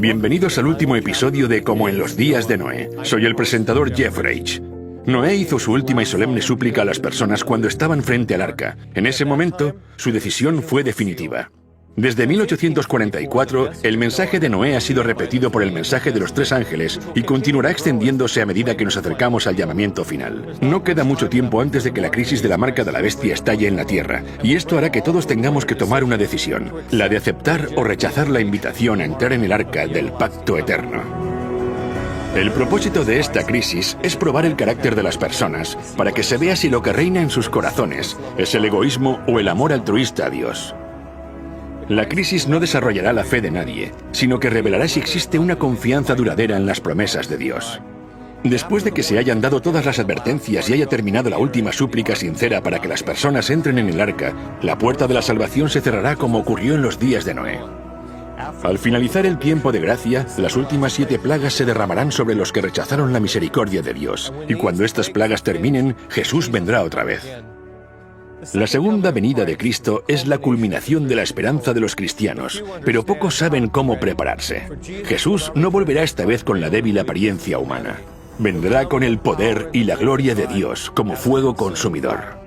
Bienvenidos al último episodio de Como en los días de Noé. Soy el presentador Jeff Rage. Noé hizo su última y solemne súplica a las personas cuando estaban frente al arca. En ese momento, su decisión fue definitiva. Desde 1844, el mensaje de Noé ha sido repetido por el mensaje de los tres ángeles y continuará extendiéndose a medida que nos acercamos al llamamiento final. No queda mucho tiempo antes de que la crisis de la marca de la bestia estalle en la tierra, y esto hará que todos tengamos que tomar una decisión, la de aceptar o rechazar la invitación a entrar en el arca del pacto eterno. El propósito de esta crisis es probar el carácter de las personas, para que se vea si lo que reina en sus corazones es el egoísmo o el amor altruista a Dios. La crisis no desarrollará la fe de nadie, sino que revelará si existe una confianza duradera en las promesas de Dios. Después de que se hayan dado todas las advertencias y haya terminado la última súplica sincera para que las personas entren en el arca, la puerta de la salvación se cerrará como ocurrió en los días de Noé. Al finalizar el tiempo de gracia, las últimas 7 plagas se derramarán sobre los que rechazaron la misericordia de Dios, y cuando estas plagas terminen, Jesús vendrá otra vez. La segunda venida de Cristo es la culminación de la esperanza de los cristianos, pero pocos saben cómo prepararse. Jesús no volverá esta vez con la débil apariencia humana. Vendrá con el poder y la gloria de Dios como fuego consumidor.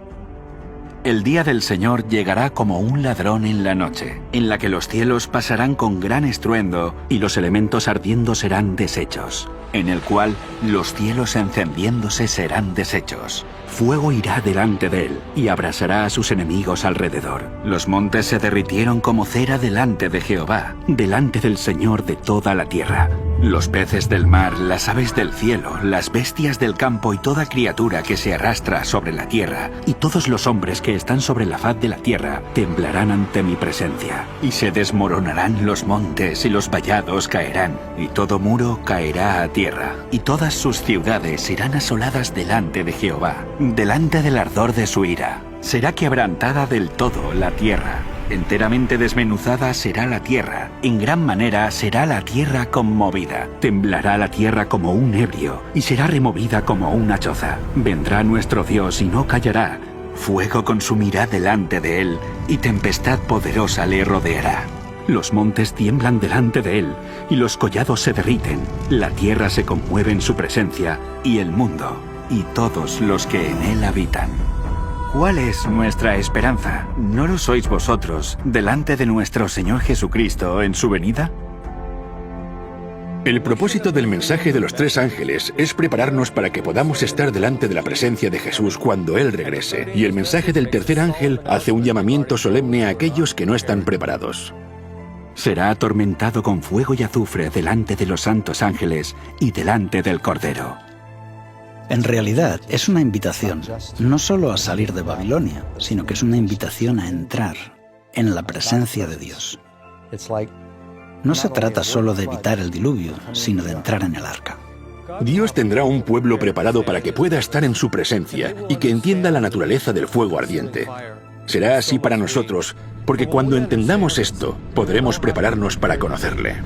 El día del Señor llegará como un ladrón en la noche, en la que los cielos pasarán con gran estruendo y los elementos ardiendo serán deshechos, en el cual los cielos encendiéndose serán deshechos. Fuego irá delante de él y abrasará a sus enemigos alrededor. Los montes se derritieron como cera delante de Jehová, delante del Señor de toda la tierra. Los peces del mar, las aves del cielo, las bestias del campo y toda criatura que se arrastra sobre la tierra, y todos los hombres que están sobre la faz de la tierra, temblarán ante mi presencia. Y se desmoronarán los montes y los vallados caerán, y todo muro caerá a tierra, y todas sus ciudades serán asoladas delante de Jehová, delante del ardor de su ira. Será quebrantada del todo la tierra. Enteramente desmenuzada será la tierra, en gran manera será la tierra conmovida. Temblará la tierra como un ebrio, y será removida como una choza. Vendrá nuestro Dios y no callará. Fuego consumirá delante de él, y tempestad poderosa le rodeará. Los montes tiemblan delante de él, y los collados se derriten. La tierra se conmueve en su presencia, y el mundo, y todos los que en él habitan. ¿Cuál es nuestra esperanza? ¿No lo sois vosotros delante de nuestro Señor Jesucristo en su venida? El propósito del mensaje de los tres ángeles es prepararnos para que podamos estar delante de la presencia de Jesús cuando Él regrese, y el mensaje del tercer ángel hace un llamamiento solemne a aquellos que no están preparados. Será atormentado con fuego y azufre delante de los santos ángeles y delante del Cordero. En realidad, es una invitación, no solo a salir de Babilonia, sino que es una invitación a entrar en la presencia de Dios. No se trata solo de evitar el diluvio, sino de entrar en el arca. Dios tendrá un pueblo preparado para que pueda estar en su presencia y que entienda la naturaleza del fuego ardiente. Será así para nosotros, porque cuando entendamos esto, podremos prepararnos para conocerle.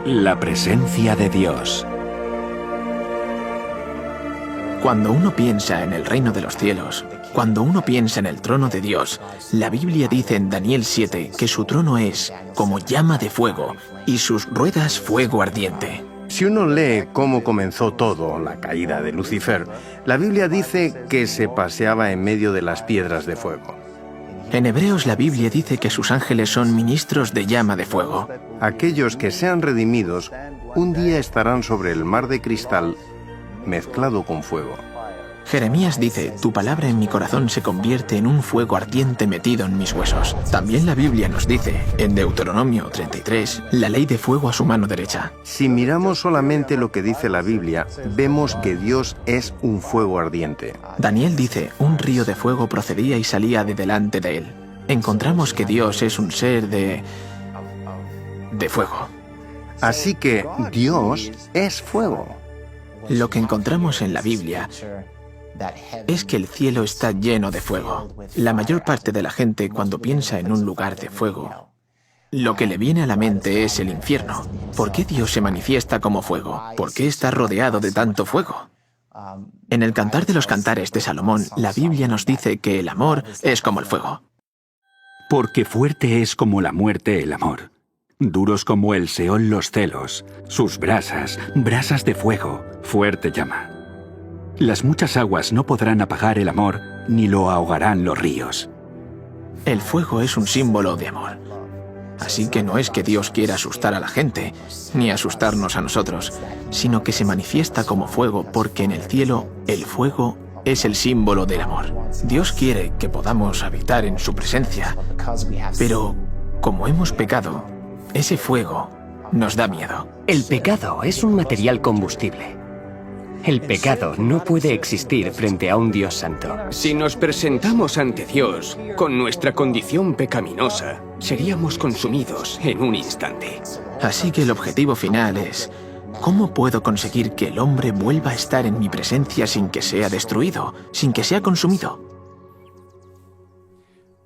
La presencia de Dios. Cuando uno piensa en el reino de los cielos, cuando uno piensa en el trono de Dios, la Biblia dice en Daniel 7 que su trono es como llama de fuego y sus ruedas fuego ardiente. Si uno lee cómo comenzó todo, la caída de Lucifer, la Biblia dice que se paseaba en medio de las piedras de fuego. En Hebreos la Biblia dice que sus ángeles son ministros de llama de fuego. Aquellos que sean redimidos, un día estarán sobre el mar de cristal mezclado con fuego. Jeremías dice, tu palabra en mi corazón se convierte en un fuego ardiente metido en mis huesos. También la Biblia nos dice, en Deuteronomio 33, la ley de fuego a su mano derecha. Si miramos solamente lo que dice la Biblia, vemos que Dios es un fuego ardiente. Daniel dice, un río de fuego procedía y salía de delante de él. Encontramos que Dios es un ser de fuego. Así que Dios es fuego. Lo que encontramos en la Biblia es que el cielo está lleno de fuego. La mayor parte de la gente, cuando piensa en un lugar de fuego, lo que le viene a la mente es el infierno. ¿Por qué Dios se manifiesta como fuego? ¿Por qué está rodeado de tanto fuego? En el Cantar de los Cantares de Salomón, la Biblia nos dice que el amor es como el fuego. Porque fuerte es como la muerte el amor, duros como el Seol los celos, sus brasas, brasas de fuego, fuerte llama. Las muchas aguas no podrán apagar el amor, ni lo ahogarán los ríos. El fuego es un símbolo de amor. Así que no es que Dios quiera asustar a la gente, ni asustarnos a nosotros, sino que se manifiesta como fuego porque en el cielo el fuego es el símbolo del amor. Dios quiere que podamos habitar en su presencia, pero como hemos pecado, ese fuego nos da miedo. El pecado es un material combustible. El pecado no puede existir frente a un Dios santo. Si nos presentamos ante Dios con nuestra condición pecaminosa, seríamos consumidos en un instante. Así que el objetivo final es: ¿cómo puedo conseguir que el hombre vuelva a estar en mi presencia sin que sea destruido, sin que sea consumido?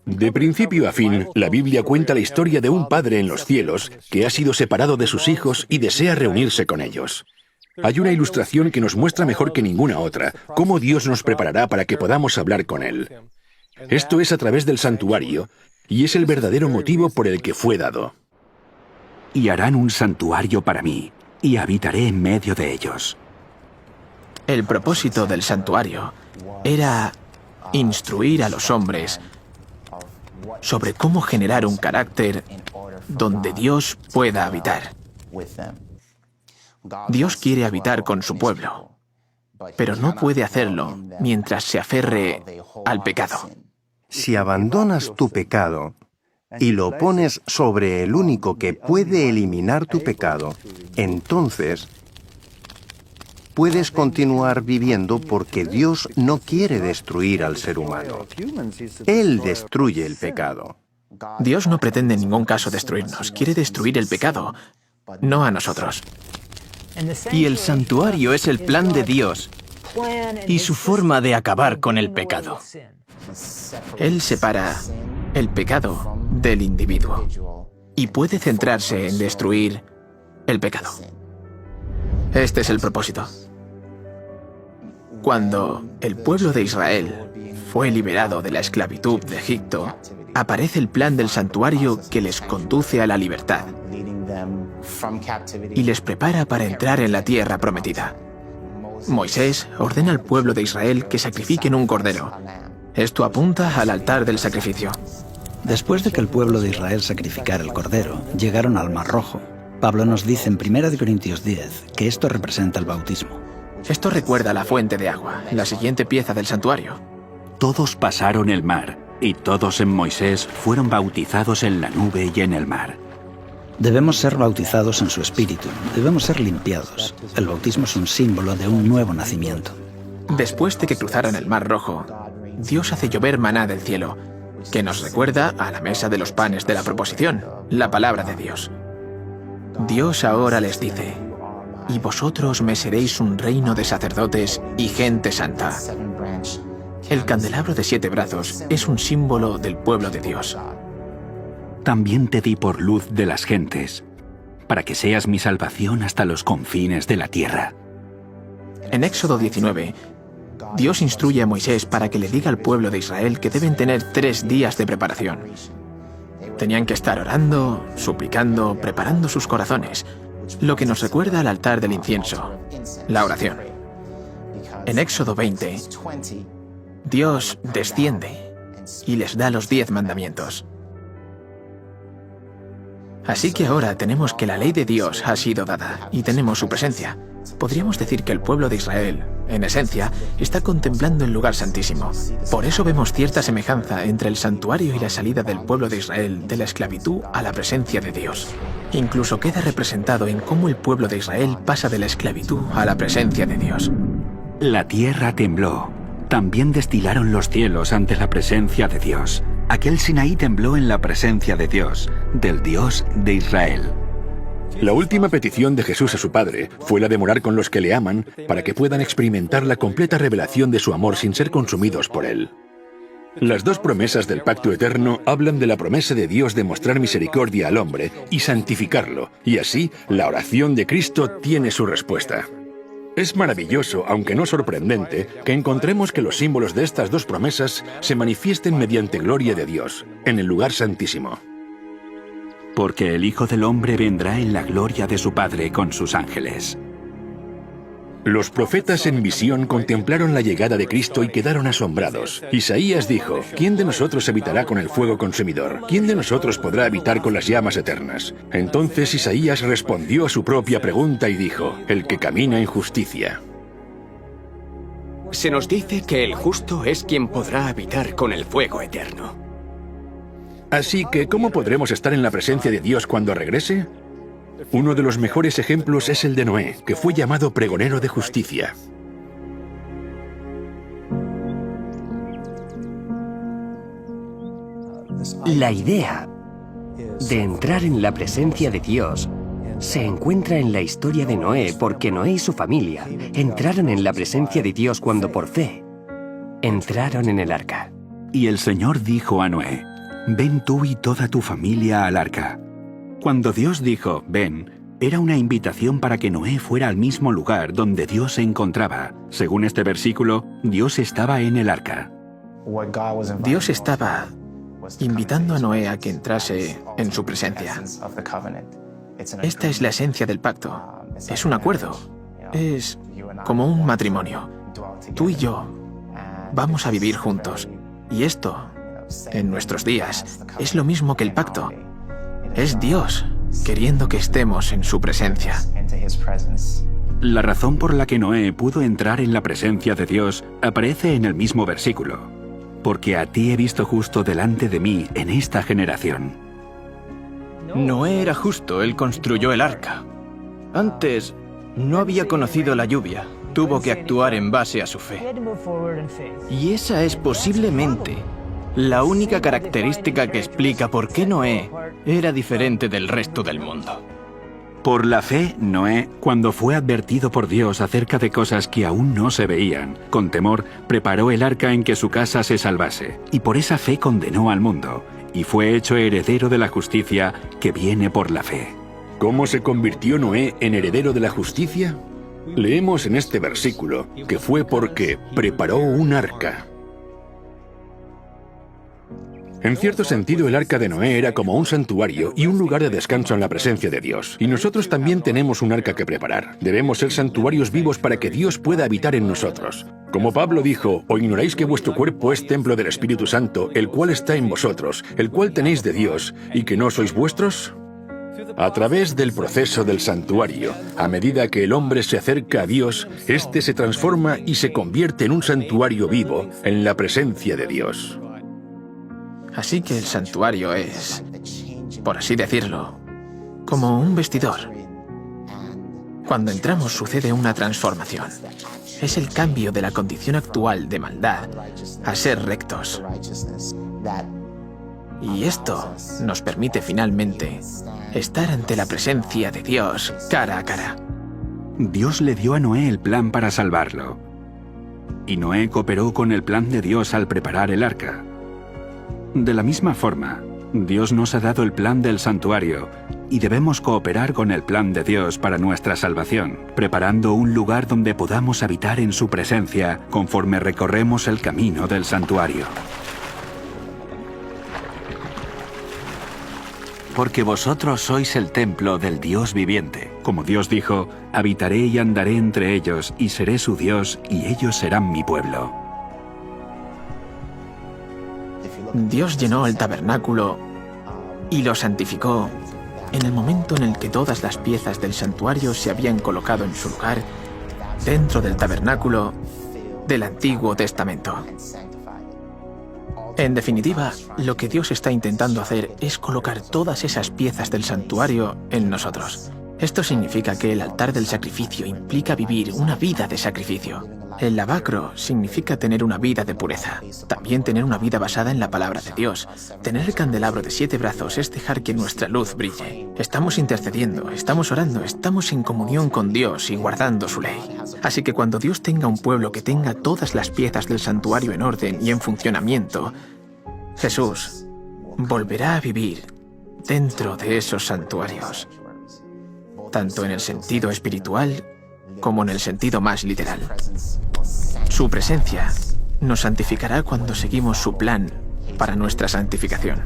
De principio a fin, la Biblia cuenta la historia de un padre en los cielos que ha sido separado de sus hijos y desea reunirse con ellos. Hay una ilustración que nos muestra mejor que ninguna otra cómo Dios nos preparará para que podamos hablar con Él. Esto es a través del santuario, y es el verdadero motivo por el que fue dado. Y harán un santuario para mí, y habitaré en medio de ellos. El propósito del santuario era instruir a los hombres sobre cómo generar un carácter donde Dios pueda habitar. Dios quiere habitar con su pueblo, pero no puede hacerlo mientras se aferre al pecado. Si abandonas tu pecado y lo pones sobre el único que puede eliminar tu pecado, entonces puedes continuar viviendo porque Dios no quiere destruir al ser humano. Él destruye el pecado. Dios no pretende en ningún caso destruirnos, quiere destruir el pecado, no a nosotros. Y el santuario es el plan de Dios y su forma de acabar con el pecado. Él separa el pecado del individuo y puede centrarse en destruir el pecado. Este es el propósito. Cuando el pueblo de Israel fue liberado de la esclavitud de Egipto, aparece el plan del santuario que les conduce a la libertad y les prepara para entrar en la tierra prometida. Moisés ordena al pueblo de Israel que sacrifiquen un cordero. Esto apunta al altar del sacrificio. Después de que el pueblo de Israel sacrificara el cordero, llegaron al Mar Rojo. Pablo nos dice en 1 Corintios 10 que esto representa el bautismo. Esto recuerda a la fuente de agua, la siguiente pieza del santuario. Todos pasaron el mar, y todos en Moisés fueron bautizados en la nube y en el mar. Debemos ser bautizados en su espíritu, debemos ser limpiados. El bautismo es un símbolo de un nuevo nacimiento. Después de que cruzaran el Mar Rojo, Dios hace llover maná del cielo, que nos recuerda a la mesa de los panes de la proposición, la palabra de Dios. Dios ahora les dice: y vosotros me seréis un reino de sacerdotes y gente santa. El candelabro de 7 brazos es un símbolo del pueblo de Dios. También te di por luz de las gentes, para que seas mi salvación hasta los confines de la tierra. En Éxodo 19, Dios instruye a Moisés para que le diga al pueblo de Israel que deben tener 3 días de preparación. Tenían que estar orando, suplicando, preparando sus corazones, lo que nos recuerda al altar del incienso, la oración. En Éxodo 20, Dios desciende y les da los 10 mandamientos. Así que ahora tenemos que la ley de Dios ha sido dada y tenemos su presencia. Podríamos decir que el pueblo de Israel, en esencia, está contemplando el lugar santísimo. Por eso vemos cierta semejanza entre el santuario y la salida del pueblo de Israel de la esclavitud a la presencia de Dios. Incluso queda representado en cómo el pueblo de Israel pasa de la esclavitud a la presencia de Dios. La tierra tembló. También destilaron los cielos ante la presencia de Dios. Aquel Sinaí tembló en la presencia de Dios, del Dios de Israel. La última petición de Jesús a su Padre fue la de morar con los que le aman para que puedan experimentar la completa revelación de su amor sin ser consumidos por él. Las 2 promesas del pacto eterno hablan de la promesa de Dios de mostrar misericordia al hombre y santificarlo, y así la oración de Cristo tiene su respuesta. Es maravilloso, aunque no sorprendente, que encontremos que los símbolos de estas dos promesas se manifiesten mediante gloria de Dios, en el lugar santísimo. Porque el Hijo del Hombre vendrá en la gloria de su Padre con sus ángeles. Los profetas en visión contemplaron la llegada de Cristo y quedaron asombrados. Isaías dijo, ¿quién de nosotros habitará con el fuego consumidor? ¿Quién de nosotros podrá habitar con las llamas eternas? Entonces Isaías respondió a su propia pregunta y dijo, el que camina en justicia. Se nos dice que el justo es quien podrá habitar con el fuego eterno. Así que, ¿cómo podremos estar en la presencia de Dios cuando regrese? Uno de los mejores ejemplos es el de Noé, que fue llamado pregonero de justicia. La idea de entrar en la presencia de Dios se encuentra en la historia de Noé, porque Noé y su familia entraron en la presencia de Dios cuando por fe entraron en el arca. Y el Señor dijo a Noé, ven tú y toda tu familia al arca. Cuando Dios dijo, ven, era una invitación para que Noé fuera al mismo lugar donde Dios se encontraba. Según este versículo, Dios estaba en el arca. Dios estaba invitando a Noé a que entrase en su presencia. Esta es la esencia del pacto. Es un acuerdo. Es como un matrimonio. Tú y yo vamos a vivir juntos. Y esto, en nuestros días, es lo mismo que el pacto. Es Dios queriendo que estemos en su presencia. La razón por la que Noé pudo entrar en la presencia de Dios aparece en el mismo versículo. Porque a ti he visto justo delante de mí en esta generación. Noé era justo, él construyó el arca. Antes no había conocido la lluvia, tuvo que actuar en base a su fe. Y esa es posiblemente la única característica que explica por qué Noé era diferente del resto del mundo. Por la fe, Noé, cuando fue advertido por Dios acerca de cosas que aún no se veían, con temor, preparó el arca en que su casa se salvase, y por esa fe condenó al mundo, y fue hecho heredero de la justicia que viene por la fe. ¿Cómo se convirtió Noé en heredero de la justicia? Leemos en este versículo que fue porque preparó un arca. En cierto sentido, el arca de Noé era como un santuario y un lugar de descanso en la presencia de Dios. Y nosotros también tenemos un arca que preparar. Debemos ser santuarios vivos para que Dios pueda habitar en nosotros. Como Pablo dijo, ¿o ignoráis que vuestro cuerpo es templo del Espíritu Santo, el cual está en vosotros, el cual tenéis de Dios, y que no sois vuestros? A través del proceso del santuario, a medida que el hombre se acerca a Dios, éste se transforma y se convierte en un santuario vivo en la presencia de Dios. Así que el santuario es, por así decirlo, como un vestidor. Cuando entramos sucede una transformación. Es el cambio de la condición actual de maldad a ser rectos. Y esto nos permite finalmente estar ante la presencia de Dios cara a cara. Dios le dio a Noé el plan para salvarlo. Y Noé cooperó con el plan de Dios al preparar el arca. De la misma forma, Dios nos ha dado el plan del santuario y debemos cooperar con el plan de Dios para nuestra salvación, preparando un lugar donde podamos habitar en su presencia conforme recorremos el camino del santuario. Porque vosotros sois el templo del Dios viviente. Como Dios dijo, habitaré y andaré entre ellos y seré su Dios y ellos serán mi pueblo. Dios llenó el tabernáculo y lo santificó en el momento en el que todas las piezas del santuario se habían colocado en su lugar dentro del tabernáculo del Antiguo Testamento. En definitiva, lo que Dios está intentando hacer es colocar todas esas piezas del santuario en nosotros. Esto significa que el altar del sacrificio implica vivir una vida de sacrificio. El lavacro significa tener una vida de pureza. También tener una vida basada en la palabra de Dios. Tener el candelabro de 7 brazos es dejar que nuestra luz brille. Estamos intercediendo, estamos orando, estamos en comunión con Dios y guardando su ley. Así que cuando Dios tenga un pueblo que tenga todas las piezas del santuario en orden y en funcionamiento, Jesús volverá a vivir dentro de esos santuarios, tanto en el sentido espiritual como en el sentido más literal. Su presencia nos santificará cuando seguimos su plan para nuestra santificación.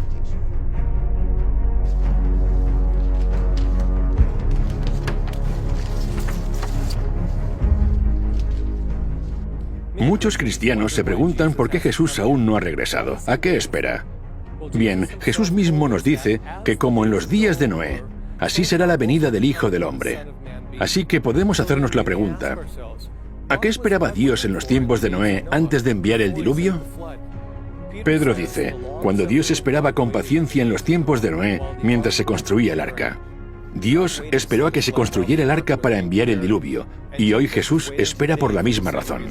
Muchos cristianos se preguntan por qué Jesús aún no ha regresado. ¿A qué espera? Bien, Jesús mismo nos dice que como en los días de Noé, así será la venida del Hijo del Hombre. Así que podemos hacernos la pregunta, ¿a qué esperaba Dios en los tiempos de Noé antes de enviar el diluvio? Pedro dice, cuando Dios esperaba con paciencia en los tiempos de Noé mientras se construía el arca. Dios esperó a que se construyera el arca para enviar el diluvio, y hoy Jesús espera por la misma razón.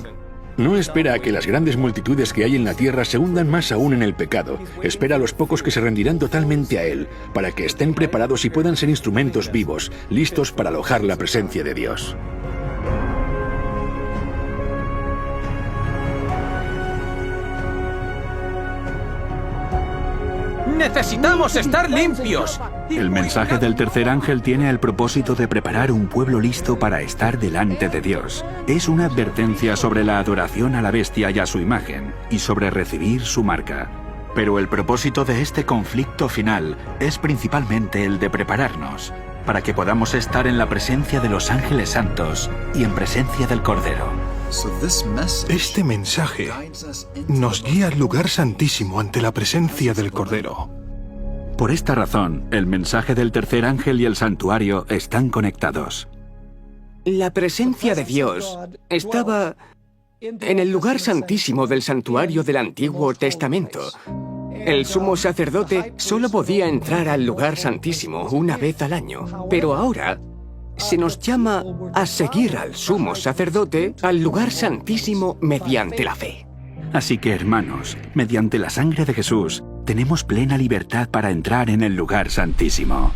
No espera a que las grandes multitudes que hay en la tierra se hundan más aún en el pecado. Espera a los pocos que se rendirán totalmente a Él, para que estén preparados y puedan ser instrumentos vivos, listos para alojar la presencia de Dios. ¡Necesitamos estar limpios! El mensaje del tercer ángel tiene el propósito de preparar un pueblo listo para estar delante de Dios. Es una advertencia sobre la adoración a la bestia y a su imagen, y sobre recibir su marca. Pero el propósito de este conflicto final es principalmente el de prepararnos, para que podamos estar en la presencia de los ángeles santos y en presencia del Cordero. Este mensaje nos guía al lugar santísimo ante la presencia del Cordero. Por esta razón, el mensaje del tercer ángel y el santuario están conectados. La presencia de Dios estaba en el lugar santísimo del santuario del Antiguo Testamento. El sumo sacerdote solo podía entrar al lugar santísimo una vez al año, pero ahora se nos llama a seguir al sumo sacerdote al lugar santísimo mediante la fe. Así que, hermanos, mediante la sangre de Jesús, tenemos plena libertad para entrar en el lugar santísimo.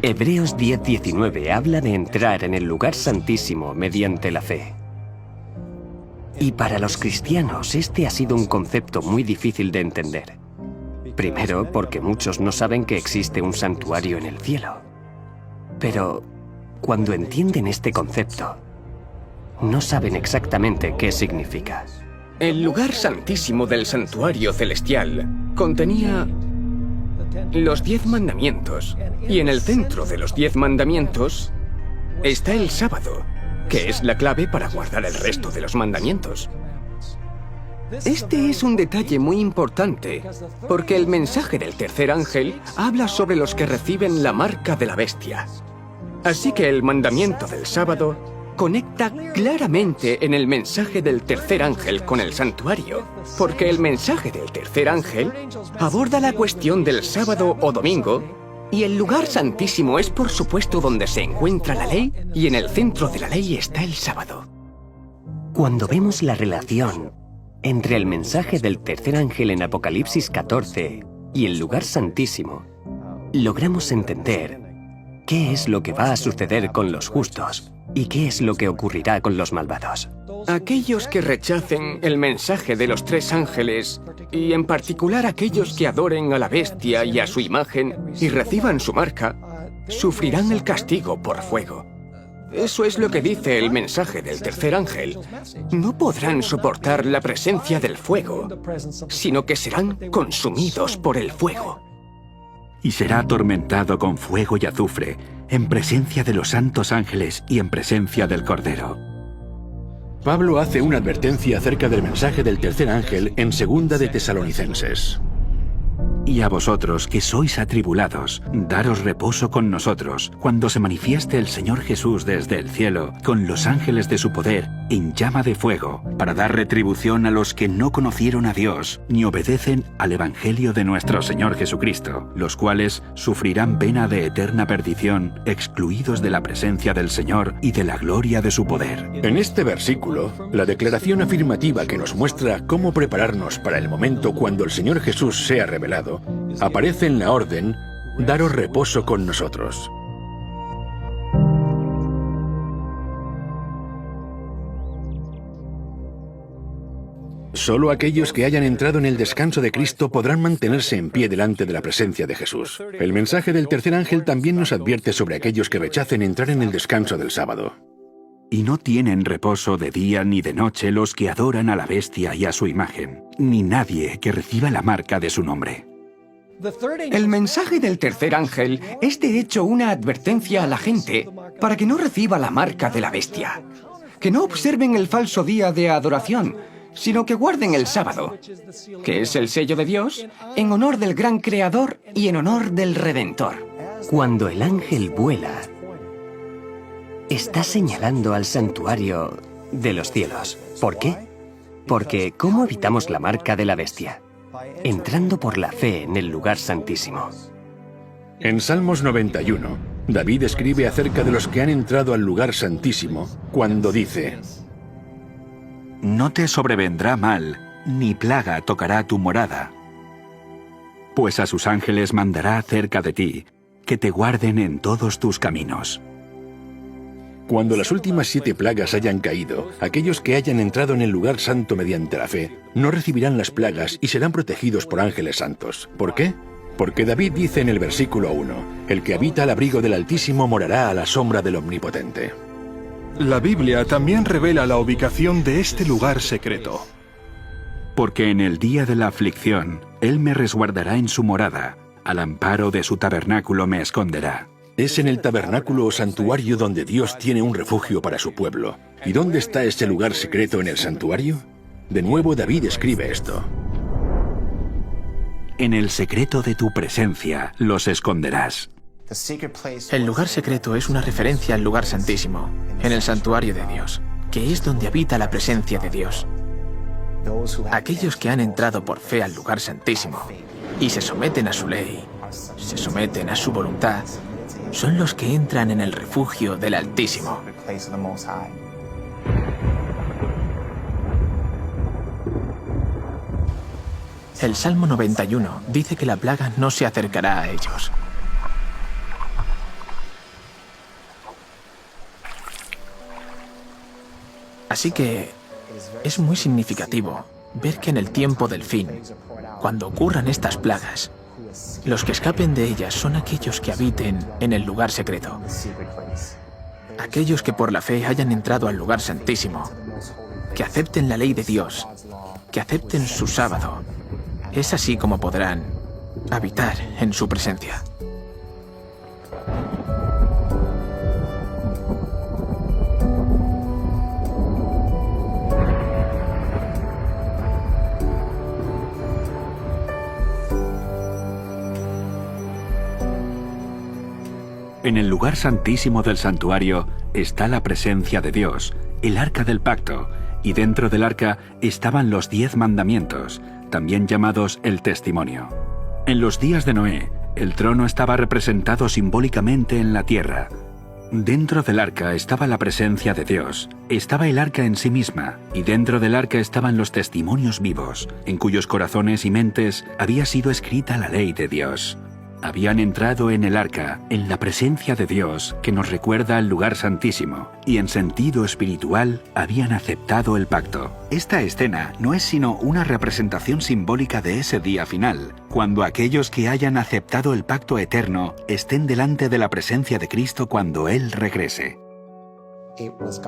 Hebreos 10:19 habla de entrar en el lugar santísimo mediante la fe. Y para los cristianos este ha sido un concepto muy difícil de entender. Primero, porque muchos no saben que existe un santuario en el cielo. Pero cuando entienden este concepto, no saben exactamente qué significa. El lugar santísimo del santuario celestial contenía los 10 mandamientos, y en el centro de los 10 mandamientos está el sábado, que es la clave para guardar el resto de los mandamientos. Este es un detalle muy importante, porque el mensaje del tercer ángel habla sobre los que reciben la marca de la bestia. Así que el mandamiento del sábado conecta claramente en el mensaje del tercer ángel con el santuario, porque el mensaje del tercer ángel aborda la cuestión del sábado o domingo, y el lugar santísimo es por supuesto donde se encuentra la ley, y en el centro de la ley está el sábado. Cuando vemos la relación entre el mensaje del tercer ángel en Apocalipsis 14 y el lugar santísimo, logramos entender qué es lo que va a suceder con los justos y qué es lo que ocurrirá con los malvados. Aquellos que rechacen el mensaje de los 3 ángeles, y en particular aquellos que adoren a la bestia y a su imagen y reciban su marca, sufrirán el castigo por fuego. Eso es lo que dice el mensaje del tercer ángel. No podrán soportar la presencia del fuego, sino que serán consumidos por el fuego. Y será atormentado con fuego y azufre, en presencia de los santos ángeles y en presencia del Cordero. Pablo hace una advertencia acerca del mensaje del tercer ángel en 2 de Tesalonicenses. Y a vosotros que sois atribulados, daros reposo con nosotros, cuando se manifieste el Señor Jesús desde el cielo, con los ángeles de su poder, en llama de fuego, para dar retribución a los que no conocieron a Dios, ni obedecen al Evangelio de nuestro Señor Jesucristo, los cuales sufrirán pena de eterna perdición, excluidos de la presencia del Señor y de la gloria de su poder. En este versículo, la declaración afirmativa que nos muestra cómo prepararnos para el momento cuando el Señor Jesús sea revelado, aparece en la orden, daros reposo con nosotros. Solo aquellos que hayan entrado en el descanso de Cristo podrán mantenerse en pie delante de la presencia de Jesús. El mensaje del tercer ángel también nos advierte sobre aquellos que rechacen entrar en el descanso del sábado. Y no tienen reposo de día ni de noche los que adoran a la bestia y a su imagen, ni nadie que reciba la marca de su nombre. El mensaje del tercer ángel es de hecho una advertencia a la gente para que no reciba la marca de la bestia, que no observen el falso día de adoración, sino que guarden el sábado, que es el sello de Dios, en honor del gran Creador y en honor del Redentor. Cuando el ángel vuela, está señalando al santuario de los cielos. ¿Por qué? Porque ¿cómo evitamos la marca de la bestia? Entrando por la fe en el lugar santísimo. En Salmos 91, David escribe acerca de los que han entrado al lugar santísimo cuando dice: No te sobrevendrá mal, ni plaga tocará tu morada. Pues a sus ángeles mandará cerca de ti, que te guarden en todos tus caminos. Cuando las últimas 7 plagas hayan caído, aquellos que hayan entrado en el lugar santo mediante la fe, no recibirán las plagas y serán protegidos por ángeles santos. ¿Por qué? Porque David dice en el versículo 1, el que habita al abrigo del Altísimo morará a la sombra del Omnipotente. La Biblia también revela la ubicación de este lugar secreto. Porque en el día de la aflicción, Él me resguardará en su morada, al amparo de su tabernáculo me esconderá. Es en el tabernáculo o santuario donde Dios tiene un refugio para su pueblo. ¿Y dónde está ese lugar secreto en el santuario? De nuevo David escribe esto: En el secreto de tu presencia los esconderás. El lugar secreto es una referencia al lugar santísimo, en el santuario de Dios, que es donde habita la presencia de Dios. Aquellos que han entrado por fe al lugar santísimo y se someten a su ley, se someten a su voluntad, son los que entran en el refugio del Altísimo. El Salmo 91 dice que la plaga no se acercará a ellos. Así que es muy significativo ver que en el tiempo del fin, cuando ocurran estas plagas, los que escapen de ellas son aquellos que habiten en el lugar secreto. Aquellos que por la fe hayan entrado al lugar santísimo, que acepten la ley de Dios, que acepten su sábado. Es así como podrán habitar en su presencia. En el lugar santísimo del santuario está la presencia de Dios, el arca del pacto, y dentro del arca estaban los 10 mandamientos, también llamados el testimonio. En los días de Noé, el trono estaba representado simbólicamente en la tierra. Dentro del arca estaba la presencia de Dios, estaba el arca en sí misma, y dentro del arca estaban los testimonios vivos, en cuyos corazones y mentes había sido escrita la ley de Dios. Habían entrado en el arca, en la presencia de Dios, que nos recuerda al lugar santísimo, y en sentido espiritual habían aceptado el pacto. Esta escena no es sino una representación simbólica de ese día final, cuando aquellos que hayan aceptado el pacto eterno estén delante de la presencia de Cristo cuando Él regrese.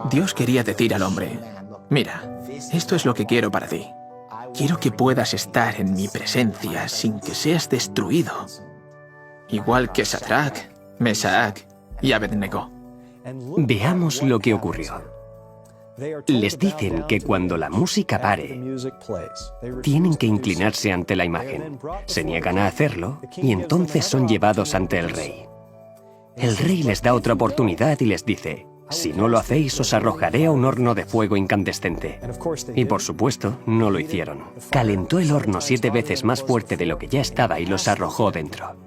Dios quería decir al hombre: mira, esto es lo que quiero para ti. Quiero que puedas estar en mi presencia sin que seas destruido. Igual que Sadrach, Mesach y Abednego. Veamos lo que ocurrió. Les dicen que cuando la música pare, tienen que inclinarse ante la imagen. Se niegan a hacerlo y entonces son llevados ante el rey. El rey les da otra oportunidad y les dice: si no lo hacéis, os arrojaré a un horno de fuego incandescente. Y por supuesto, no lo hicieron. Calentó el horno 7 veces más fuerte de lo que ya estaba y los arrojó dentro.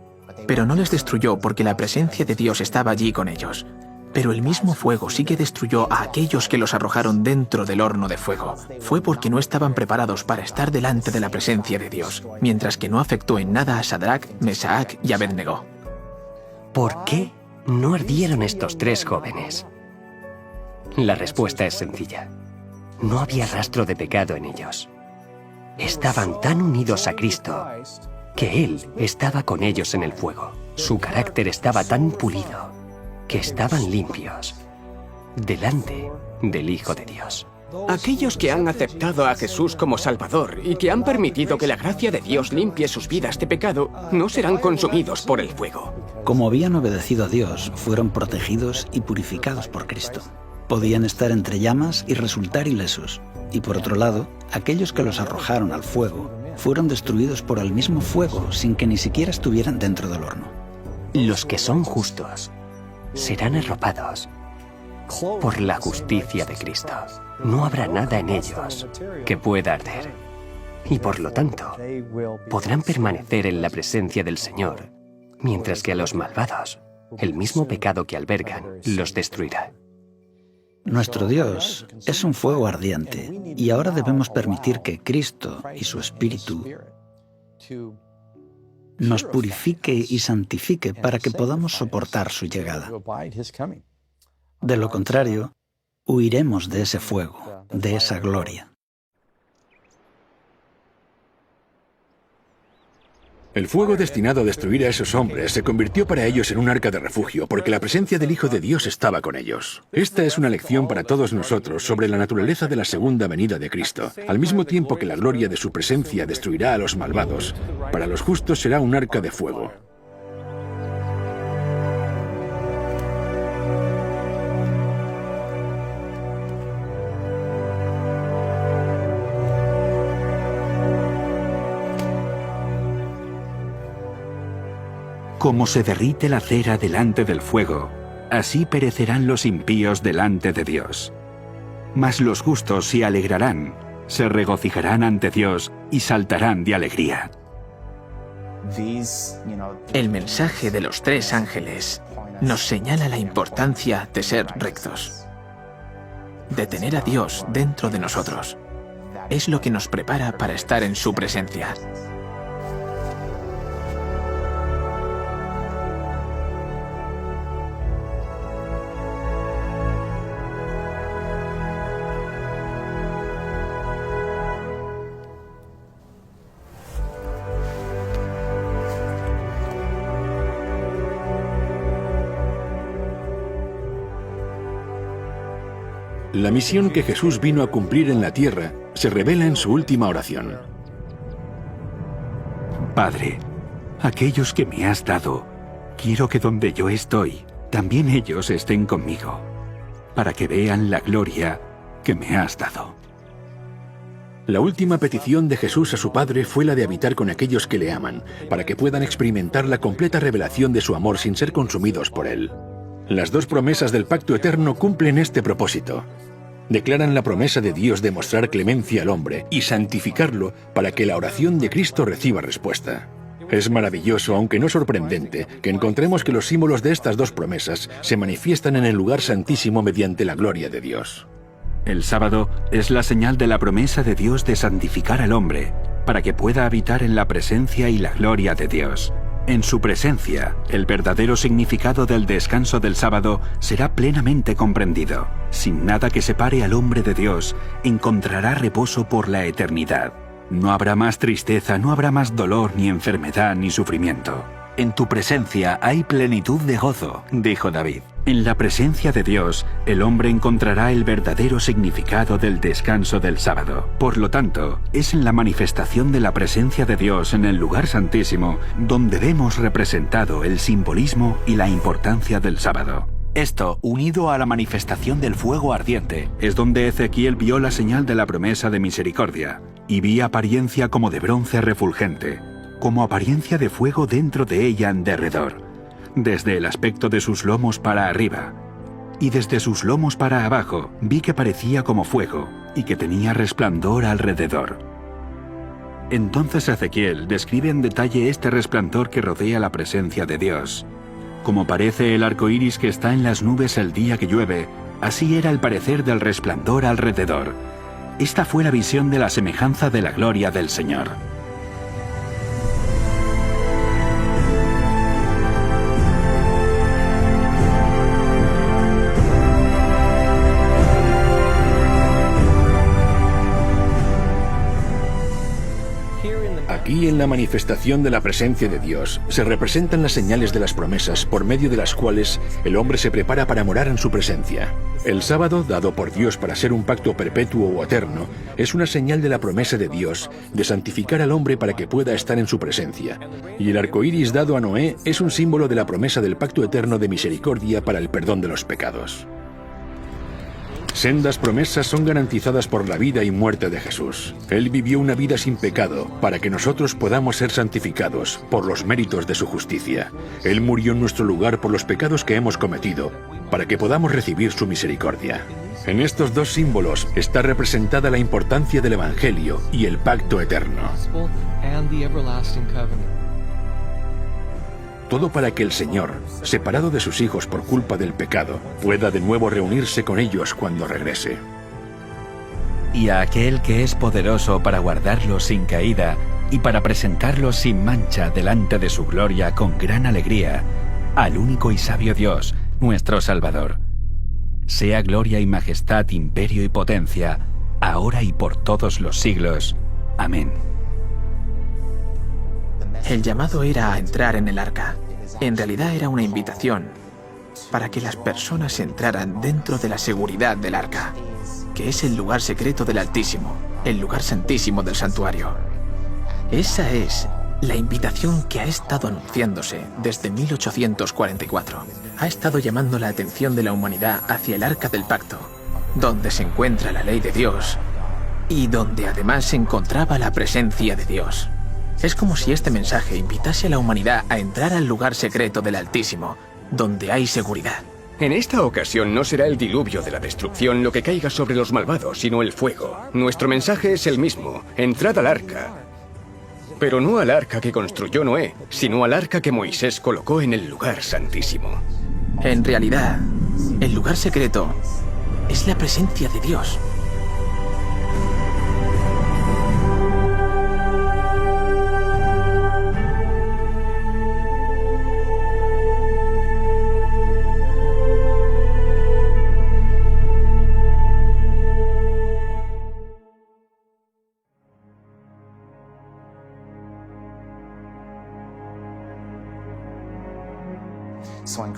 Pero no les destruyó porque la presencia de Dios estaba allí con ellos. Pero el mismo fuego sí que destruyó a aquellos que los arrojaron dentro del horno de fuego. Fue porque no estaban preparados para estar delante de la presencia de Dios, mientras que no afectó en nada a Sadrach, Mesach y Abednego. ¿Por qué no ardieron estos 3 jóvenes? La respuesta es sencilla. No había rastro de pecado en ellos. Estaban tan unidos a Cristo que Él estaba con ellos en el fuego. Su carácter estaba tan pulido que estaban limpios. delante del Hijo de Dios. Aquellos que han aceptado a Jesús como Salvador y que han permitido que la gracia de Dios limpie sus vidas de pecado, no serán consumidos por el fuego. Como habían obedecido a Dios, fueron protegidos y purificados por Cristo. Podían estar entre llamas y resultar ilesos. Y por otro lado, aquellos que los arrojaron al fuego fueron destruidos por el mismo fuego sin que ni siquiera estuvieran dentro del horno. Los que son justos serán arropados por la justicia de Cristo. No habrá nada en ellos que pueda arder. Y por lo tanto, podrán permanecer en la presencia del Señor, mientras que a los malvados, el mismo pecado que albergan, los destruirá. Nuestro Dios es un fuego ardiente y ahora debemos permitir que Cristo y su Espíritu nos purifique y santifique para que podamos soportar su llegada. De lo contrario, huiremos de ese fuego, de esa gloria. El fuego destinado a destruir a esos hombres se convirtió para ellos en un arca de refugio, porque la presencia del Hijo de Dios estaba con ellos. Esta es una lección para todos nosotros sobre la naturaleza de la segunda venida de Cristo. Al mismo tiempo que la gloria de su presencia destruirá a los malvados, para los justos será un arca de fuego. Como se derrite la cera delante del fuego, así perecerán los impíos delante de Dios. Mas los justos se alegrarán, se regocijarán ante Dios y saltarán de alegría. El mensaje de los 3 ángeles nos señala la importancia de ser rectos, de tener a Dios dentro de nosotros. Es lo que nos prepara para estar en su presencia. La misión que Jesús vino a cumplir en la tierra se revela en su última oración. Padre, aquellos que me has dado, quiero que donde yo estoy, también ellos estén conmigo, para que vean la gloria que me has dado. La última petición de Jesús a su Padre fue la de habitar con aquellos que le aman, para que puedan experimentar la completa revelación de su amor sin ser consumidos por él. Las 2 promesas del pacto eterno cumplen este propósito. Declaran la promesa de Dios de mostrar clemencia al hombre y santificarlo para que la oración de Cristo reciba respuesta. Es maravilloso, aunque no sorprendente, que encontremos que los símbolos de estas 2 promesas se manifiestan en el lugar santísimo mediante la gloria de Dios. El sábado es la señal de la promesa de Dios de santificar al hombre, para que pueda habitar en la presencia y la gloria de Dios. En su presencia, el verdadero significado del descanso del sábado será plenamente comprendido. Sin nada que separe al hombre de Dios, encontrará reposo por la eternidad. No habrá más tristeza, no habrá más dolor, ni enfermedad, ni sufrimiento. En tu presencia hay plenitud de gozo, dijo David. En la presencia de Dios, el hombre encontrará el verdadero significado del descanso del sábado. Por lo tanto, es en la manifestación de la presencia de Dios en el lugar santísimo donde vemos representado el simbolismo y la importancia del sábado. Esto, unido a la manifestación del fuego ardiente, es donde Ezequiel vio la señal de la promesa de misericordia, y vi apariencia como de bronce refulgente, como apariencia de fuego dentro de ella en derredor, desde el aspecto de sus lomos para arriba, y desde sus lomos para abajo vi que parecía como fuego, y que tenía resplandor alrededor. Entonces Ezequiel describe en detalle este resplandor que rodea la presencia de Dios. Como parece el arco iris que está en las nubes el día que llueve, así era el parecer del resplandor alrededor. Esta fue la visión de la semejanza de la gloria del Señor. Aquí, en la manifestación de la presencia de Dios, se representan las señales de las promesas por medio de las cuales el hombre se prepara para morar en su presencia. El sábado, dado por Dios para ser un pacto perpetuo o eterno, es una señal de la promesa de Dios de santificar al hombre para que pueda estar en su presencia. Y el arco iris dado a Noé es un símbolo de la promesa del pacto eterno de misericordia para el perdón de los pecados. Sendas promesas son garantizadas por la vida y muerte de Jesús. Él vivió una vida sin pecado para que nosotros podamos ser santificados por los méritos de su justicia. Él murió en nuestro lugar por los pecados que hemos cometido para que podamos recibir su misericordia. En estos dos símbolos está representada la importancia del Evangelio y el pacto eterno. Todo para que el Señor, separado de sus hijos por culpa del pecado, pueda de nuevo reunirse con ellos cuando regrese. Y a aquel que es poderoso para guardarlos sin caída y para presentarlos sin mancha delante de su gloria con gran alegría, al único y sabio Dios, nuestro Salvador. Sea gloria y majestad, imperio y potencia, ahora y por todos los siglos. Amén. El llamado era a entrar en el arca. En realidad era una invitación para que las personas entraran dentro de la seguridad del arca, que es el lugar secreto del Altísimo, el lugar santísimo del santuario. Esa es la invitación que ha estado anunciándose desde 1844. Ha estado llamando la atención de la humanidad hacia el arca del pacto, donde se encuentra la ley de Dios y donde además se encontraba la presencia de Dios. Es como si este mensaje invitase a la humanidad a entrar al lugar secreto del Altísimo, donde hay seguridad. En esta ocasión no será el diluvio de la destrucción lo que caiga sobre los malvados, sino el fuego. Nuestro mensaje es el mismo: entrad al arca. Pero no al arca que construyó Noé, sino al arca que Moisés colocó en el lugar santísimo. En realidad, el lugar secreto es la presencia de Dios.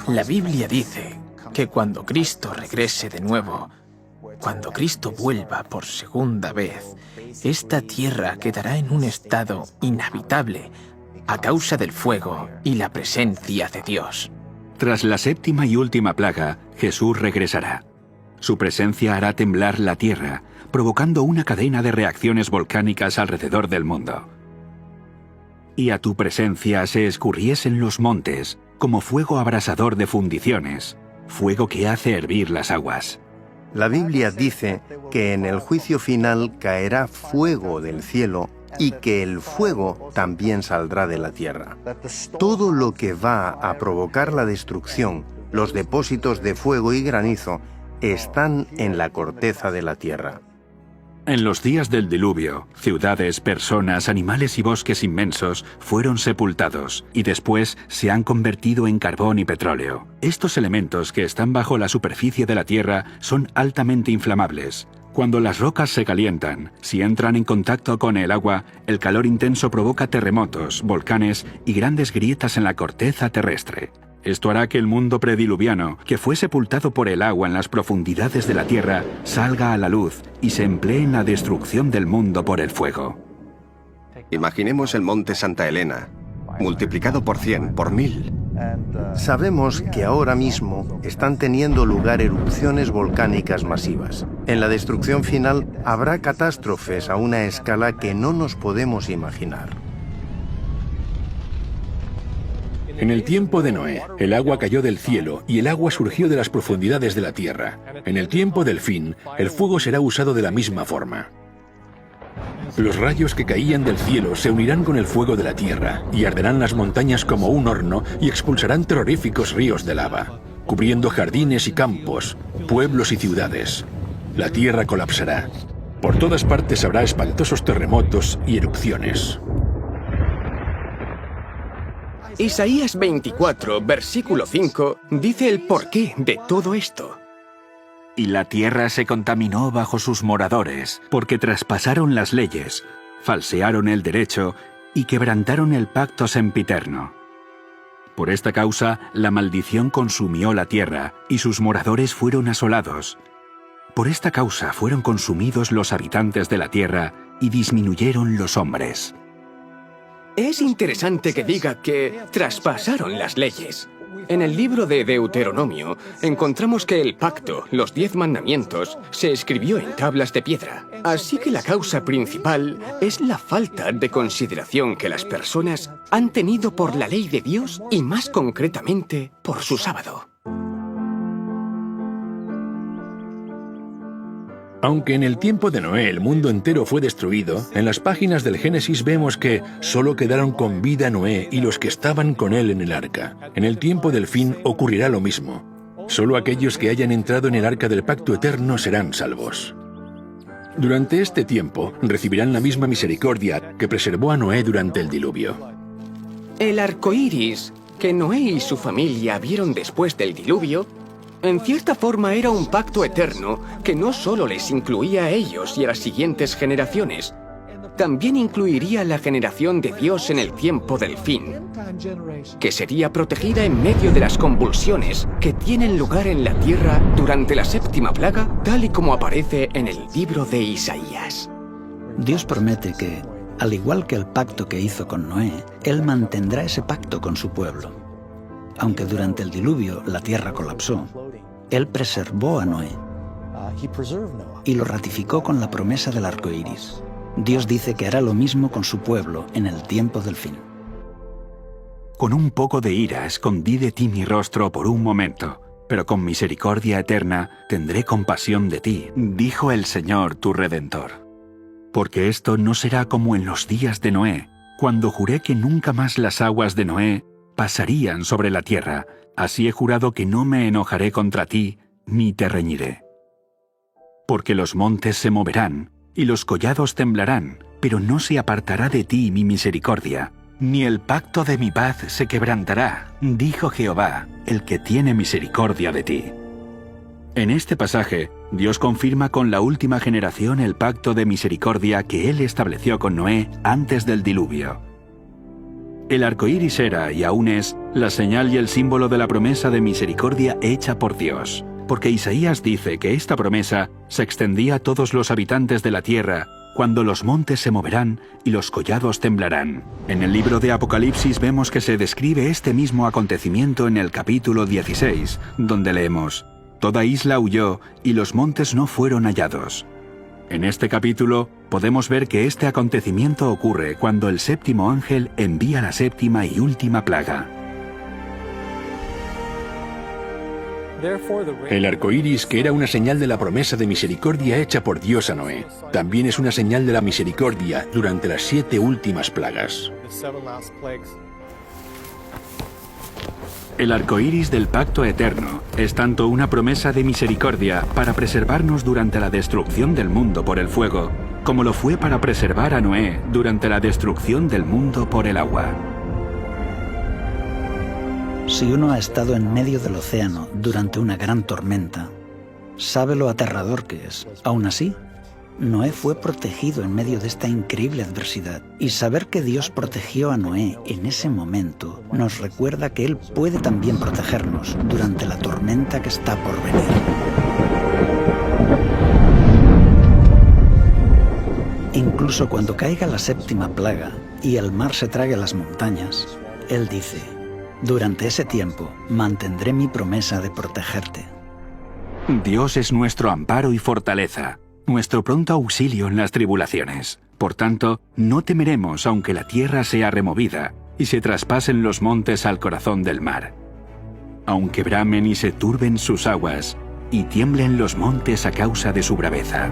La Biblia dice que cuando Cristo regrese de nuevo, cuando Cristo vuelva por segunda vez, esta tierra quedará en un estado inhabitable a causa del fuego y la presencia de Dios. Tras la séptima y última plaga, Jesús regresará. Su presencia hará temblar la tierra, provocando una cadena de reacciones volcánicas alrededor del mundo. Y a tu presencia se escurriesen los montes, como fuego abrasador de fundiciones, fuego que hace hervir las aguas. La Biblia dice que en el juicio final caerá fuego del cielo y que el fuego también saldrá de la tierra. Todo lo que va a provocar la destrucción, los depósitos de fuego y granizo, están en la corteza de la tierra. En los días del diluvio, ciudades, personas, animales y bosques inmensos fueron sepultados y después se han convertido en carbón y petróleo. Estos elementos que están bajo la superficie de la Tierra son altamente inflamables. Cuando las rocas se calientan, si entran en contacto con el agua, el calor intenso provoca terremotos, volcanes y grandes grietas en la corteza terrestre. Esto hará que el mundo prediluviano, que fue sepultado por el agua en las profundidades de la tierra, salga a la luz y se emplee en la destrucción del mundo por el fuego. Imaginemos el monte Santa Elena, multiplicado por 100, por 1000. Sabemos que ahora mismo están teniendo lugar erupciones volcánicas masivas. En la destrucción final habrá catástrofes a una escala que no nos podemos imaginar. En el tiempo de Noé, el agua cayó del cielo y el agua surgió de las profundidades de la tierra. En el tiempo del fin, el fuego será usado de la misma forma. Los rayos que caían del cielo se unirán con el fuego de la tierra y arderán las montañas como un horno y expulsarán terroríficos ríos de lava, cubriendo jardines y campos, pueblos y ciudades. La tierra colapsará. Por todas partes habrá espantosos terremotos y erupciones. Isaías 24, versículo 5, dice el porqué de todo esto. Y la tierra se contaminó bajo sus moradores, porque traspasaron las leyes, falsearon el derecho y quebrantaron el pacto sempiterno. Por esta causa, la maldición consumió la tierra, y sus moradores fueron asolados. Por esta causa fueron consumidos los habitantes de la tierra, y disminuyeron los hombres. Es interesante que diga que traspasaron las leyes. En el libro de Deuteronomio encontramos que el pacto, los 10 mandamientos, se escribió en tablas de piedra. Así que la causa principal es la falta de consideración que las personas han tenido por la ley de Dios y más concretamente por su sábado. Aunque en el tiempo de Noé el mundo entero fue destruido, en las páginas del Génesis vemos que solo quedaron con vida Noé y los que estaban con él en el arca. En el tiempo del fin ocurrirá lo mismo. Solo aquellos que hayan entrado en el arca del pacto eterno serán salvos. Durante este tiempo recibirán la misma misericordia que preservó a Noé durante el diluvio. El arco iris que Noé y su familia vieron después del diluvio, en cierta forma era un pacto eterno que no solo les incluía a ellos y a las siguientes generaciones, también incluiría a la generación de Dios en el tiempo del fin, que sería protegida en medio de las convulsiones que tienen lugar en la tierra durante la 7ª plaga, tal y como aparece en el libro de Isaías. Dios promete que, al igual que el pacto que hizo con Noé, Él mantendrá ese pacto con su pueblo. Aunque durante el diluvio la tierra colapsó, Él preservó a Noé y lo ratificó con la promesa del arco iris. Dios dice que hará lo mismo con su pueblo en el tiempo del fin. Con un poco de ira escondí de ti mi rostro por un momento, pero con misericordia eterna tendré compasión de ti, dijo el Señor tu Redentor. Porque esto no será como en los días de Noé, cuando juré que nunca más las aguas de Noé pasarían sobre la tierra. Así he jurado que no me enojaré contra ti, ni te reñiré. Porque los montes se moverán, y los collados temblarán, pero no se apartará de ti mi misericordia, ni el pacto de mi paz se quebrantará, dijo Jehová, el que tiene misericordia de ti. En este pasaje, Dios confirma con la última generación el pacto de misericordia que Él estableció con Noé antes del diluvio. El arco iris era, y aún es, la señal y el símbolo de la promesa de misericordia hecha por Dios, porque Isaías dice que esta promesa se extendía a todos los habitantes de la tierra, cuando los montes se moverán y los collados temblarán. En el libro de Apocalipsis vemos que se describe este mismo acontecimiento en el capítulo 16, donde leemos: Toda isla huyó y los montes no fueron hallados. En este capítulo podemos ver que este acontecimiento ocurre cuando el 7º ángel envía la 7ª y última plaga. El arco iris, que era una señal de la promesa de misericordia hecha por Dios a Noé, también es una señal de la misericordia durante las 7 últimas plagas. El arco iris del pacto eterno es tanto una promesa de misericordia para preservarnos durante la destrucción del mundo por el fuego, como lo fue para preservar a Noé durante la destrucción del mundo por el agua. Si uno ha estado en medio del océano durante una gran tormenta, sabe lo aterrador que es. Aún así, Noé fue protegido en medio de esta increíble adversidad. Y saber que Dios protegió a Noé en ese momento nos recuerda que Él puede también protegernos durante la tormenta que está por venir. Incluso cuando caiga la 7ª plaga y el mar se trague las montañas, Él dice: durante ese tiempo mantendré mi promesa de protegerte. Dios es nuestro amparo y fortaleza, nuestro pronto auxilio en las tribulaciones. Por tanto, no temeremos aunque la tierra sea removida y se traspasen los montes al corazón del mar. Aunque bramen y se turben sus aguas, y tiemblen los montes a causa de su braveza.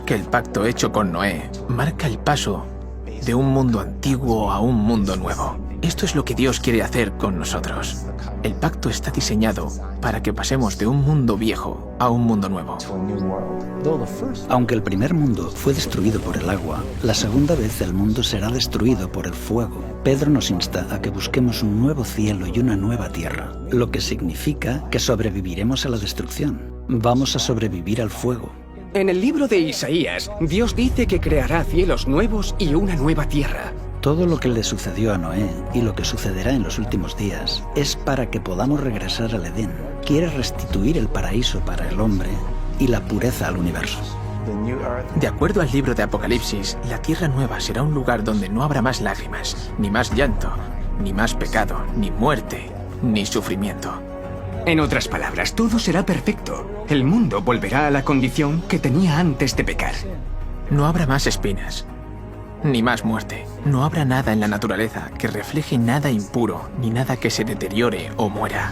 Vemos que el pacto hecho con Noé marca el paso de un mundo antiguo a un mundo nuevo. Esto es lo que Dios quiere hacer con nosotros. El pacto está diseñado para que pasemos de un mundo viejo a un mundo nuevo. Aunque el primer mundo fue destruido por el agua, la segunda vez el mundo será destruido por el fuego. Pedro nos insta a que busquemos un nuevo cielo y una nueva tierra, lo que significa que sobreviviremos a la destrucción. Vamos a sobrevivir al fuego. En el libro de Isaías, Dios dice que creará cielos nuevos y una nueva tierra. Todo lo que le sucedió a Noé y lo que sucederá en los últimos días es para que podamos regresar al Edén. Quiere restituir el paraíso para el hombre y la pureza al universo. De acuerdo al libro de Apocalipsis, la tierra nueva será un lugar donde no habrá más lágrimas, ni más llanto, ni más pecado, ni muerte, ni sufrimiento. En otras palabras, todo será perfecto. El mundo volverá a la condición que tenía antes de pecar. No habrá más espinas, ni más muerte. No habrá nada en la naturaleza que refleje nada impuro, ni nada que se deteriore o muera.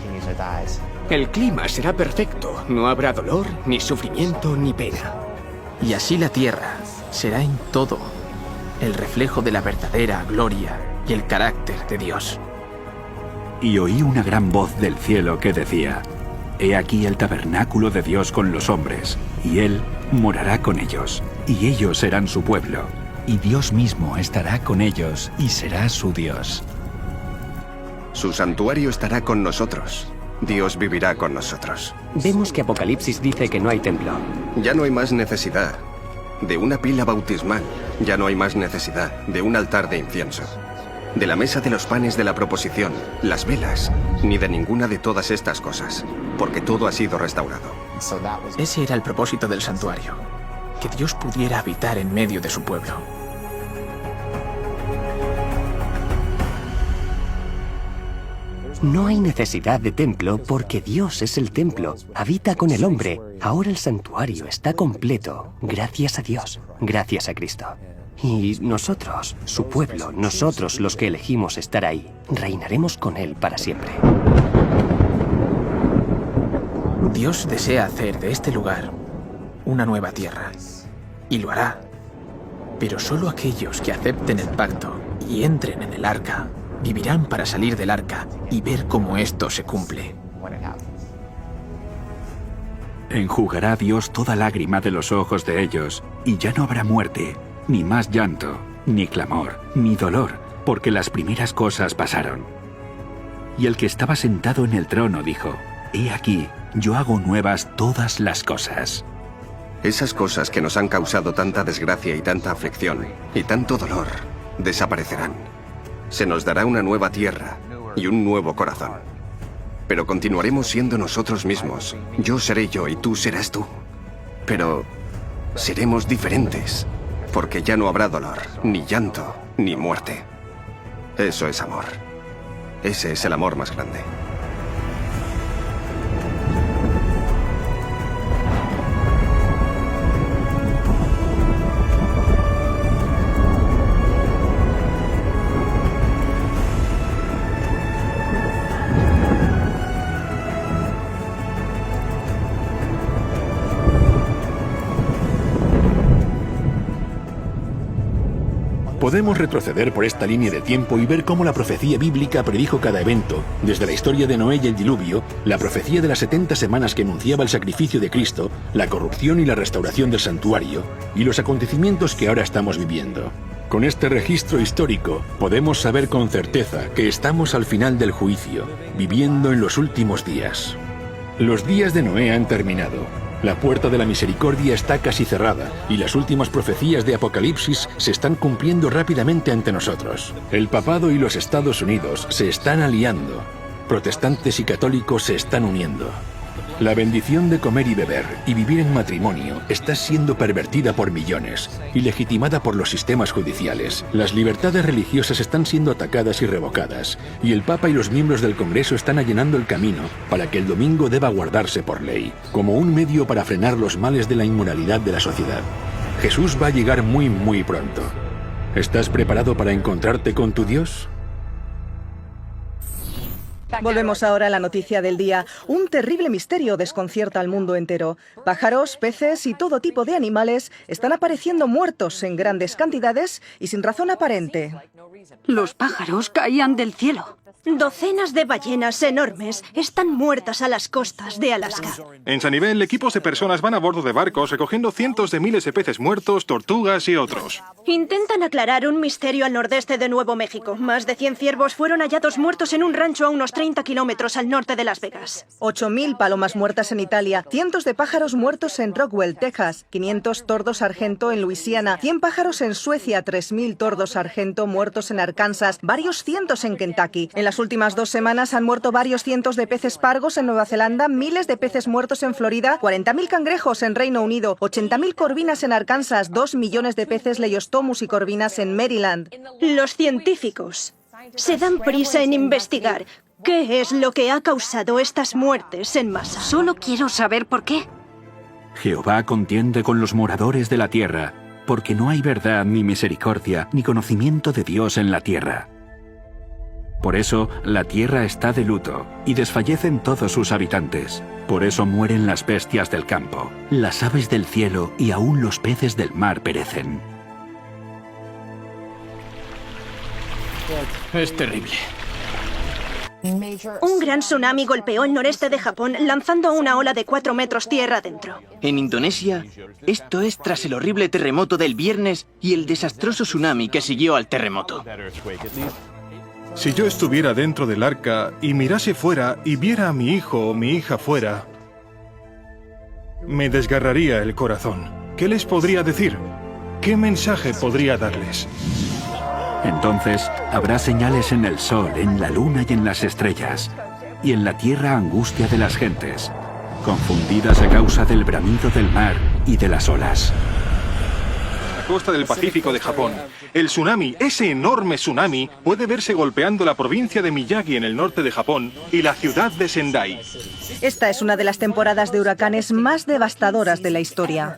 El clima será perfecto. No habrá dolor, ni sufrimiento, ni pena. Y así la tierra será en todo el reflejo de la verdadera gloria y el carácter de Dios. Y oí una gran voz del cielo que decía: He aquí el tabernáculo de Dios con los hombres, y Él morará con ellos, y ellos serán su pueblo, y Dios mismo estará con ellos y será su Dios. Su santuario estará con nosotros. Dios vivirá con nosotros. Vemos que Apocalipsis dice que no hay templo. Ya no hay más necesidad de una pila bautismal. Ya no hay más necesidad de un altar de incienso, de la mesa de los panes de la proposición, las velas, ni de ninguna de todas estas cosas, porque todo ha sido restaurado. Ese era el propósito del santuario, que Dios pudiera habitar en medio de su pueblo. No hay necesidad de templo porque Dios es el templo, habita con el hombre. Ahora el santuario está completo, gracias a Dios, gracias a Cristo. Y nosotros, su pueblo, nosotros los que elegimos estar ahí, reinaremos con Él para siempre. Dios desea hacer de este lugar una nueva tierra, y lo hará. Pero solo aquellos que acepten el pacto y entren en el arca vivirán para salir del arca y ver cómo esto se cumple. Enjugará Dios toda lágrima de los ojos de ellos, y ya no habrá muerte, ni más llanto, ni clamor, ni dolor, porque las primeras cosas pasaron. Y el que estaba sentado en el trono dijo: He aquí, yo hago nuevas todas las cosas. Esas cosas que nos han causado tanta desgracia y tanta aflicción y tanto dolor desaparecerán. Se nos dará una nueva tierra y un nuevo corazón. Pero continuaremos siendo nosotros mismos. Yo seré yo y tú serás tú. Pero seremos diferentes, porque ya no habrá dolor, ni llanto, ni muerte. Eso es amor. Ese es el amor más grande. Podemos retroceder por esta línea de tiempo y ver cómo la profecía bíblica predijo cada evento, desde la historia de Noé y el diluvio, la profecía de las 70 semanas que anunciaba el sacrificio de Cristo, la corrupción y la restauración del santuario, y los acontecimientos que ahora estamos viviendo. Con este registro histórico, podemos saber con certeza que estamos al final del juicio, viviendo en los últimos días. Los días de Noé han terminado. La puerta de la misericordia está casi cerrada y las últimas profecías de Apocalipsis se están cumpliendo rápidamente ante nosotros. El papado y los Estados Unidos se están aliando. Protestantes y católicos se están uniendo. La bendición de comer y beber y vivir en matrimonio está siendo pervertida por millones y legitimada por los sistemas judiciales. Las libertades religiosas están siendo atacadas y revocadas, y el Papa y los miembros del Congreso están allanando el camino para que el domingo deba guardarse por ley, como un medio para frenar los males de la inmoralidad de la sociedad. Jesús va a llegar muy pronto. ¿Estás preparado para encontrarte con tu Dios? Volvemos ahora a la noticia del día. Un terrible misterio desconcierta al mundo entero. Pájaros, peces y todo tipo de animales están apareciendo muertos en grandes cantidades y sin razón aparente. Los pájaros caían del cielo. Docenas de ballenas enormes están muertas a las costas de Alaska. En Sanibel, equipos de personas van a bordo de barcos recogiendo cientos de miles de peces muertos, tortugas y otros. Intentan aclarar un misterio al nordeste de Nuevo México. Más de 100 ciervos fueron hallados muertos en un rancho a unos 30 kilómetros al norte de Las Vegas. 8.000 palomas muertas en Italia, cientos de pájaros muertos en Rockwell, Texas, 500 tordos sargento en Luisiana, 100 pájaros en Suecia, 3.000 tordos sargento muertos en Arkansas, varios cientos en Kentucky. En las últimas 2 semanas han muerto varios cientos de peces pargos en Nueva Zelanda, miles de peces muertos en Florida, 40.000 cangrejos en Reino Unido, 80.000 corvinas en Arkansas, 2 millones de peces Leiostomus y corvinas en Maryland. Los científicos se dan prisa en investigar qué es lo que ha causado estas muertes en masa. Solo quiero saber por qué. Jehová contiende con los moradores de la tierra, porque no hay verdad ni misericordia ni conocimiento de Dios en la tierra. Por eso la tierra está de luto y desfallecen todos sus habitantes. Por eso mueren las bestias del campo, las aves del cielo y aún los peces del mar perecen. Es terrible. Un gran tsunami golpeó el noreste de Japón, lanzando una ola de 4 metros tierra adentro. En Indonesia, esto es tras el horrible terremoto del viernes y el desastroso tsunami que siguió al terremoto. Si yo estuviera dentro del arca y mirase fuera y viera a mi hijo o mi hija fuera, me desgarraría el corazón. ¿Qué les podría decir? ¿Qué mensaje podría darles? Entonces habrá señales en el sol, en la luna y en las estrellas, y en la tierra angustia de las gentes, confundidas a causa del bramido del mar y de las olas. Costa del Pacífico de Japón. El tsunami, ese enorme tsunami, puede verse golpeando la provincia de Miyagi en el norte de Japón y la ciudad de Sendai. Esta es una de las temporadas de huracanes más devastadoras de la historia.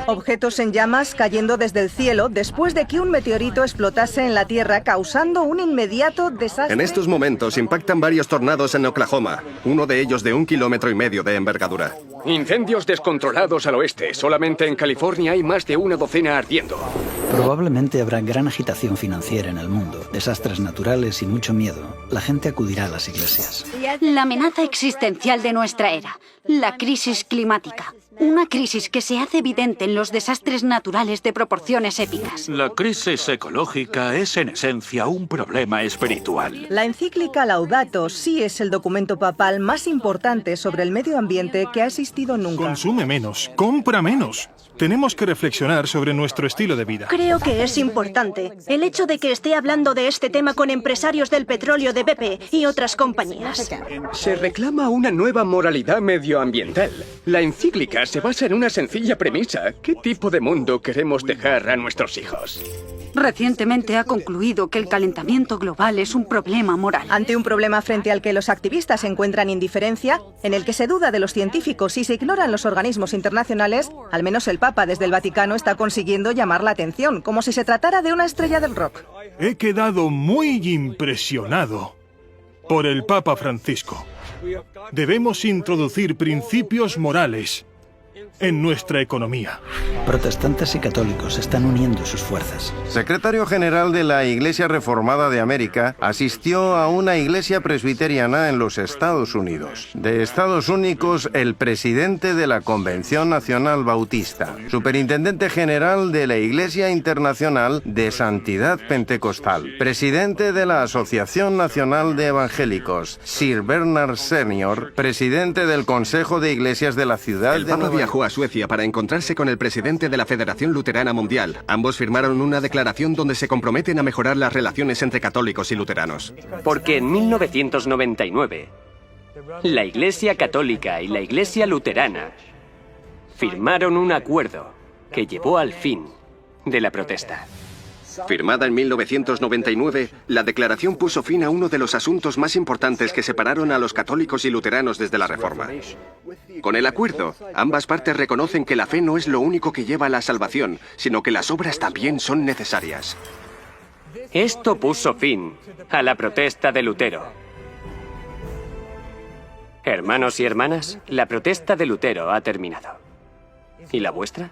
Objetos en llamas cayendo desde el cielo después de que un meteorito explotase en la Tierra, causando un inmediato desastre. En estos momentos impactan varios tornados en Oklahoma, uno de ellos de 1,5 kilómetros de envergadura. Incendios descontrolados al oeste. Solamente en California hay más de una docena ardiendo. Probablemente habrá gran agitación financiera en el mundo, desastres naturales y mucho miedo. La gente acudirá a las iglesias. La amenaza existencial de nuestra era, la crisis climática. Una crisis que se hace evidente en los desastres naturales de proporciones épicas. La crisis ecológica es en esencia un problema espiritual. La encíclica Laudato Si es el documento papal más importante sobre el medio ambiente que ha existido nunca. Consume menos, compra menos. Tenemos que reflexionar sobre nuestro estilo de vida. Creo que es importante el hecho de que esté hablando de este tema con empresarios del petróleo de BP y otras compañías. Se reclama una nueva moralidad medioambiental. La encíclica se basa en una sencilla premisa. ¿Qué tipo de mundo queremos dejar a nuestros hijos? Recientemente ha concluido que el calentamiento global es un problema moral. Ante un problema frente al que los activistas encuentran indiferencia, en el que se duda de los científicos y se ignoran los organismos internacionales, al menos el Papa desde el Vaticano está consiguiendo llamar la atención, como si se tratara de una estrella del rock. He quedado muy impresionado por el Papa Francisco. Debemos introducir principios morales en nuestra economía. Protestantes y católicos están uniendo sus fuerzas. Secretario General de la Iglesia Reformada de América asistió a una iglesia presbiteriana en los Estados Unidos. De Estados Únicos, el presidente de la Convención Nacional Bautista, superintendente general de la Iglesia Internacional de Santidad Pentecostal, presidente de la Asociación Nacional de Evangélicos, Sir Bernard Senior, presidente del Consejo de Iglesias de la ciudad de Nueva York. Viajó a Suecia para encontrarse con el presidente de la Federación Luterana Mundial. Ambos firmaron una declaración donde se comprometen a mejorar las relaciones entre católicos y luteranos. Porque en 1999, la Iglesia Católica y la Iglesia Luterana firmaron un acuerdo que llevó al fin de la protesta. Firmada en 1999, la declaración puso fin a uno de los asuntos más importantes que separaron a los católicos y luteranos desde la Reforma. Con el acuerdo, ambas partes reconocen que la fe no es lo único que lleva a la salvación, sino que las obras también son necesarias. Esto puso fin a la protesta de Lutero. Hermanos y hermanas, la protesta de Lutero ha terminado. ¿Y la vuestra?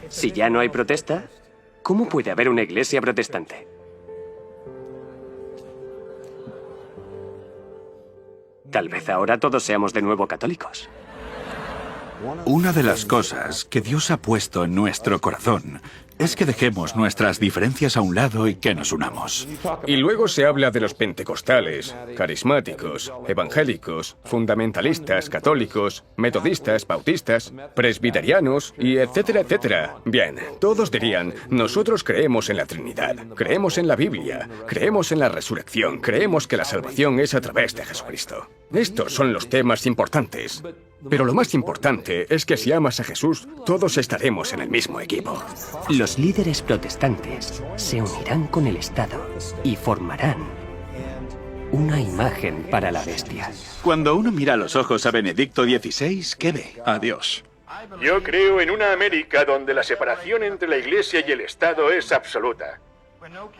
Si ya no hay protesta, ¿cómo puede haber una iglesia protestante? Tal vez ahora todos seamos de nuevo católicos. Una de las cosas que Dios ha puesto en nuestro corazón es que dejemos nuestras diferencias a un lado y que nos unamos. Y luego se habla de los pentecostales, carismáticos, evangélicos, fundamentalistas, católicos, metodistas, bautistas, presbiterianos y etcétera, etcétera. Bien, todos dirían, nosotros creemos en la Trinidad, creemos en la Biblia, creemos en la resurrección, creemos que la salvación es a través de Jesucristo. Estos son los temas importantes. Pero lo más importante es que si amas a Jesús, todos estaremos en el mismo equipo. Los líderes protestantes se unirán con el Estado y formarán una imagen para la bestia. Cuando uno mira a los ojos a Benedicto XVI, ¿qué ve? A Dios. Yo creo en una América donde la separación entre la Iglesia y el Estado es absoluta.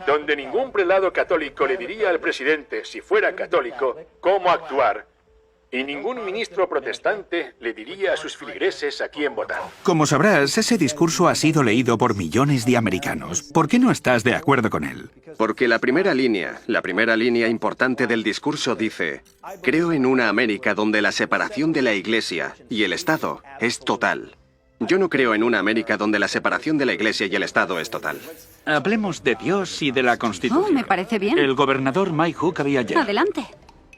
Donde ningún prelado católico le diría al presidente, si fuera católico, cómo actuar. Y ningún ministro protestante le diría a sus feligreses a quién votar. Como sabrás, ese discurso ha sido leído por millones de americanos. ¿Por qué no estás de acuerdo con él? Porque la primera línea importante del discurso dice: creo en una América donde la separación de la Iglesia y el Estado es total. Yo no creo en una América donde la separación de la Iglesia y el Estado es total. Hablemos de Dios y de la Constitución. Oh, me parece bien. El gobernador Mike Hook había llegado. Adelante.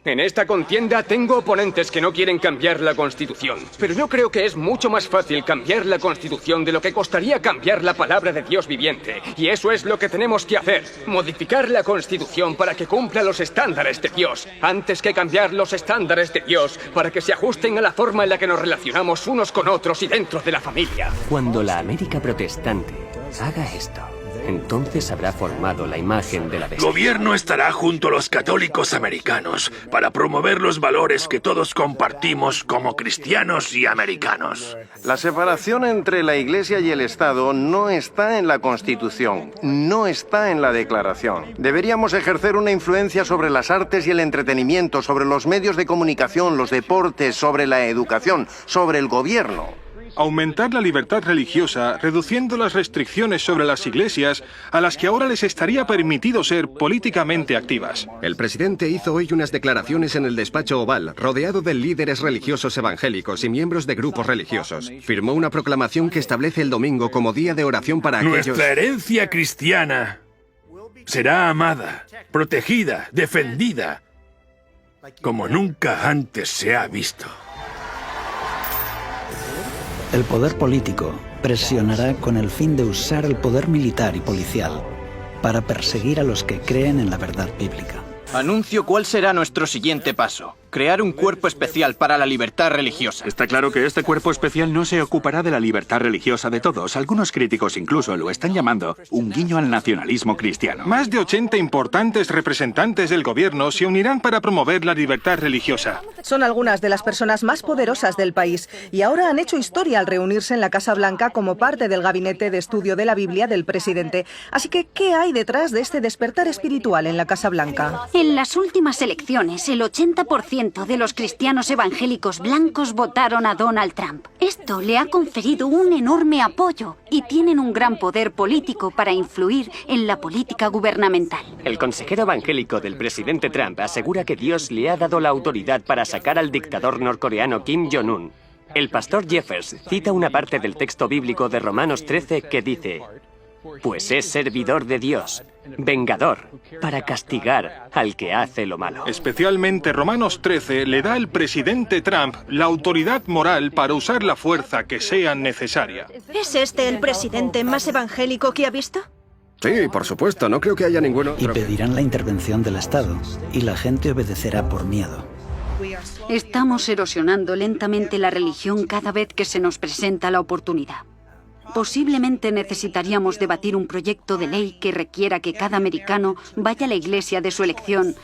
En esta contienda tengo oponentes que no quieren cambiar la Constitución, pero yo creo que es mucho más fácil cambiar la Constitución de lo que costaría cambiar la palabra de Dios viviente. Y eso es lo que tenemos que hacer, modificar la Constitución para que cumpla los estándares de Dios, antes que cambiar los estándares de Dios para que se ajusten a la forma en la que nos relacionamos unos con otros y dentro de la familia. Cuando la América protestante haga esto, entonces habrá formado la imagen de la El bestia. gobierno estará junto a los católicos americanos para promover los valores que todos compartimos como cristianos y americanos. La separación entre la Iglesia y el Estado no está en la Constitución, no está en la Declaración. Deberíamos ejercer una influencia sobre las artes y el entretenimiento, sobre los medios de comunicación, los deportes, sobre la educación, sobre el gobierno. Aumentar la libertad religiosa, reduciendo las restricciones sobre las iglesias a las que ahora les estaría permitido ser políticamente activas. El presidente hizo hoy unas declaraciones en el despacho oval, rodeado de líderes religiosos evangélicos y miembros de grupos religiosos. Firmó una proclamación que establece el domingo como día de oración para aquellos... Nuestra herencia cristiana será amada, protegida, defendida, como nunca antes se ha visto. El poder político presionará con el fin de usar el poder militar y policial para perseguir a los que creen en la verdad bíblica. Anuncio cuál será nuestro siguiente paso. Crear un cuerpo especial para la libertad religiosa. Está claro que este cuerpo especial no se ocupará de la libertad religiosa de todos. Algunos críticos incluso lo están llamando un guiño al nacionalismo cristiano. Más de 80 importantes representantes del gobierno se unirán para promover la libertad religiosa. Son algunas de las personas más poderosas del país y ahora han hecho historia al reunirse en la Casa Blanca como parte del gabinete de estudio de la Biblia del presidente. Así que, ¿qué hay detrás de este despertar espiritual en la Casa Blanca? En las últimas elecciones, el 80% de los cristianos evangélicos blancos votaron a Donald Trump. Esto le ha conferido un enorme apoyo y tienen un gran poder político para influir en la política gubernamental. El consejero evangélico del presidente Trump asegura que Dios le ha dado la autoridad para sacar al dictador norcoreano Kim Jong-un. El pastor Jeffers cita una parte del texto bíblico de Romanos 13 que dice: pues es servidor de Dios, vengador, para castigar al que hace lo malo. Especialmente Romanos 13 le da al presidente Trump la autoridad moral para usar la fuerza que sea necesaria. ¿Es este el presidente más evangélico que ha visto? Sí, por supuesto, no creo que haya ninguno. Y pedirán la intervención del Estado, y la gente obedecerá por miedo. Estamos erosionando lentamente la religión cada vez que se nos presenta la oportunidad. Posiblemente necesitaríamos debatir un proyecto de ley que requiera que cada americano vaya a la iglesia de su elección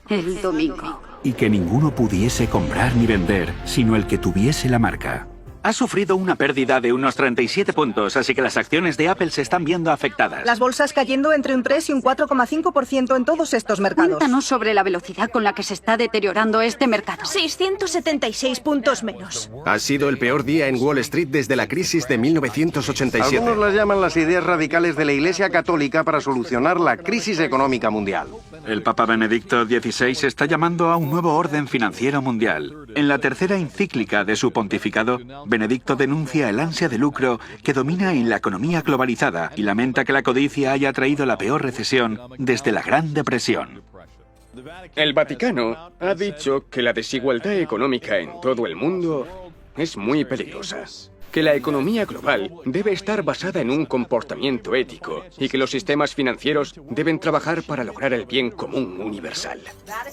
el domingo. Y que ninguno pudiese comprar ni vender, sino el que tuviese la marca. ha sufrido una pérdida de unos 37 puntos, así que las acciones de Apple se están viendo afectadas. Las bolsas cayendo entre un 3 y un 4,5% en todos estos mercados. Cuéntanos sobre la velocidad con la que se está deteriorando este mercado. 676 puntos menos. Ha sido el peor día en Wall Street desde la crisis de 1987. Algunos las llaman las ideas radicales de la Iglesia Católica para solucionar la crisis económica mundial. El Papa Benedicto XVI está llamando a un nuevo orden financiero mundial. En la tercera encíclica de su pontificado, Benedicto denuncia el ansia de lucro que domina en la economía globalizada y lamenta que la codicia haya traído la peor recesión desde la Gran Depresión. El Vaticano ha dicho que la desigualdad económica en todo el mundo es muy peligrosa. Que la economía global debe estar basada en un comportamiento ético y que los sistemas financieros deben trabajar para lograr el bien común universal.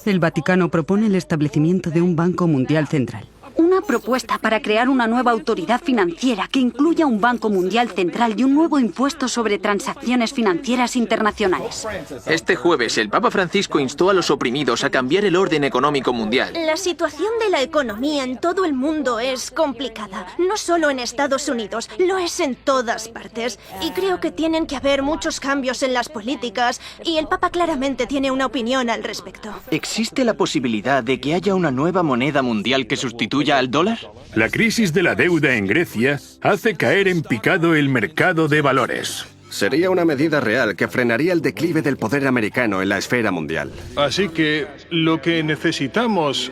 El Vaticano propone el establecimiento de un Banco Mundial Central. Una propuesta para crear una nueva autoridad financiera que incluya un Banco Mundial Central y un nuevo impuesto sobre transacciones financieras internacionales. Este jueves, el Papa Francisco instó a los oprimidos a cambiar el orden económico mundial. La situación de la economía en todo el mundo es complicada. No solo en Estados Unidos, lo es en todas partes. Y creo que tienen que haber muchos cambios en las políticas y el Papa claramente tiene una opinión al respecto. ¿Existe la posibilidad de que haya una nueva moneda mundial que sustituya al dólar? La crisis de la deuda en Grecia hace caer en picado el mercado de valores. Sería una medida real que frenaría el declive del poder americano en la esfera mundial. Así que lo que necesitamos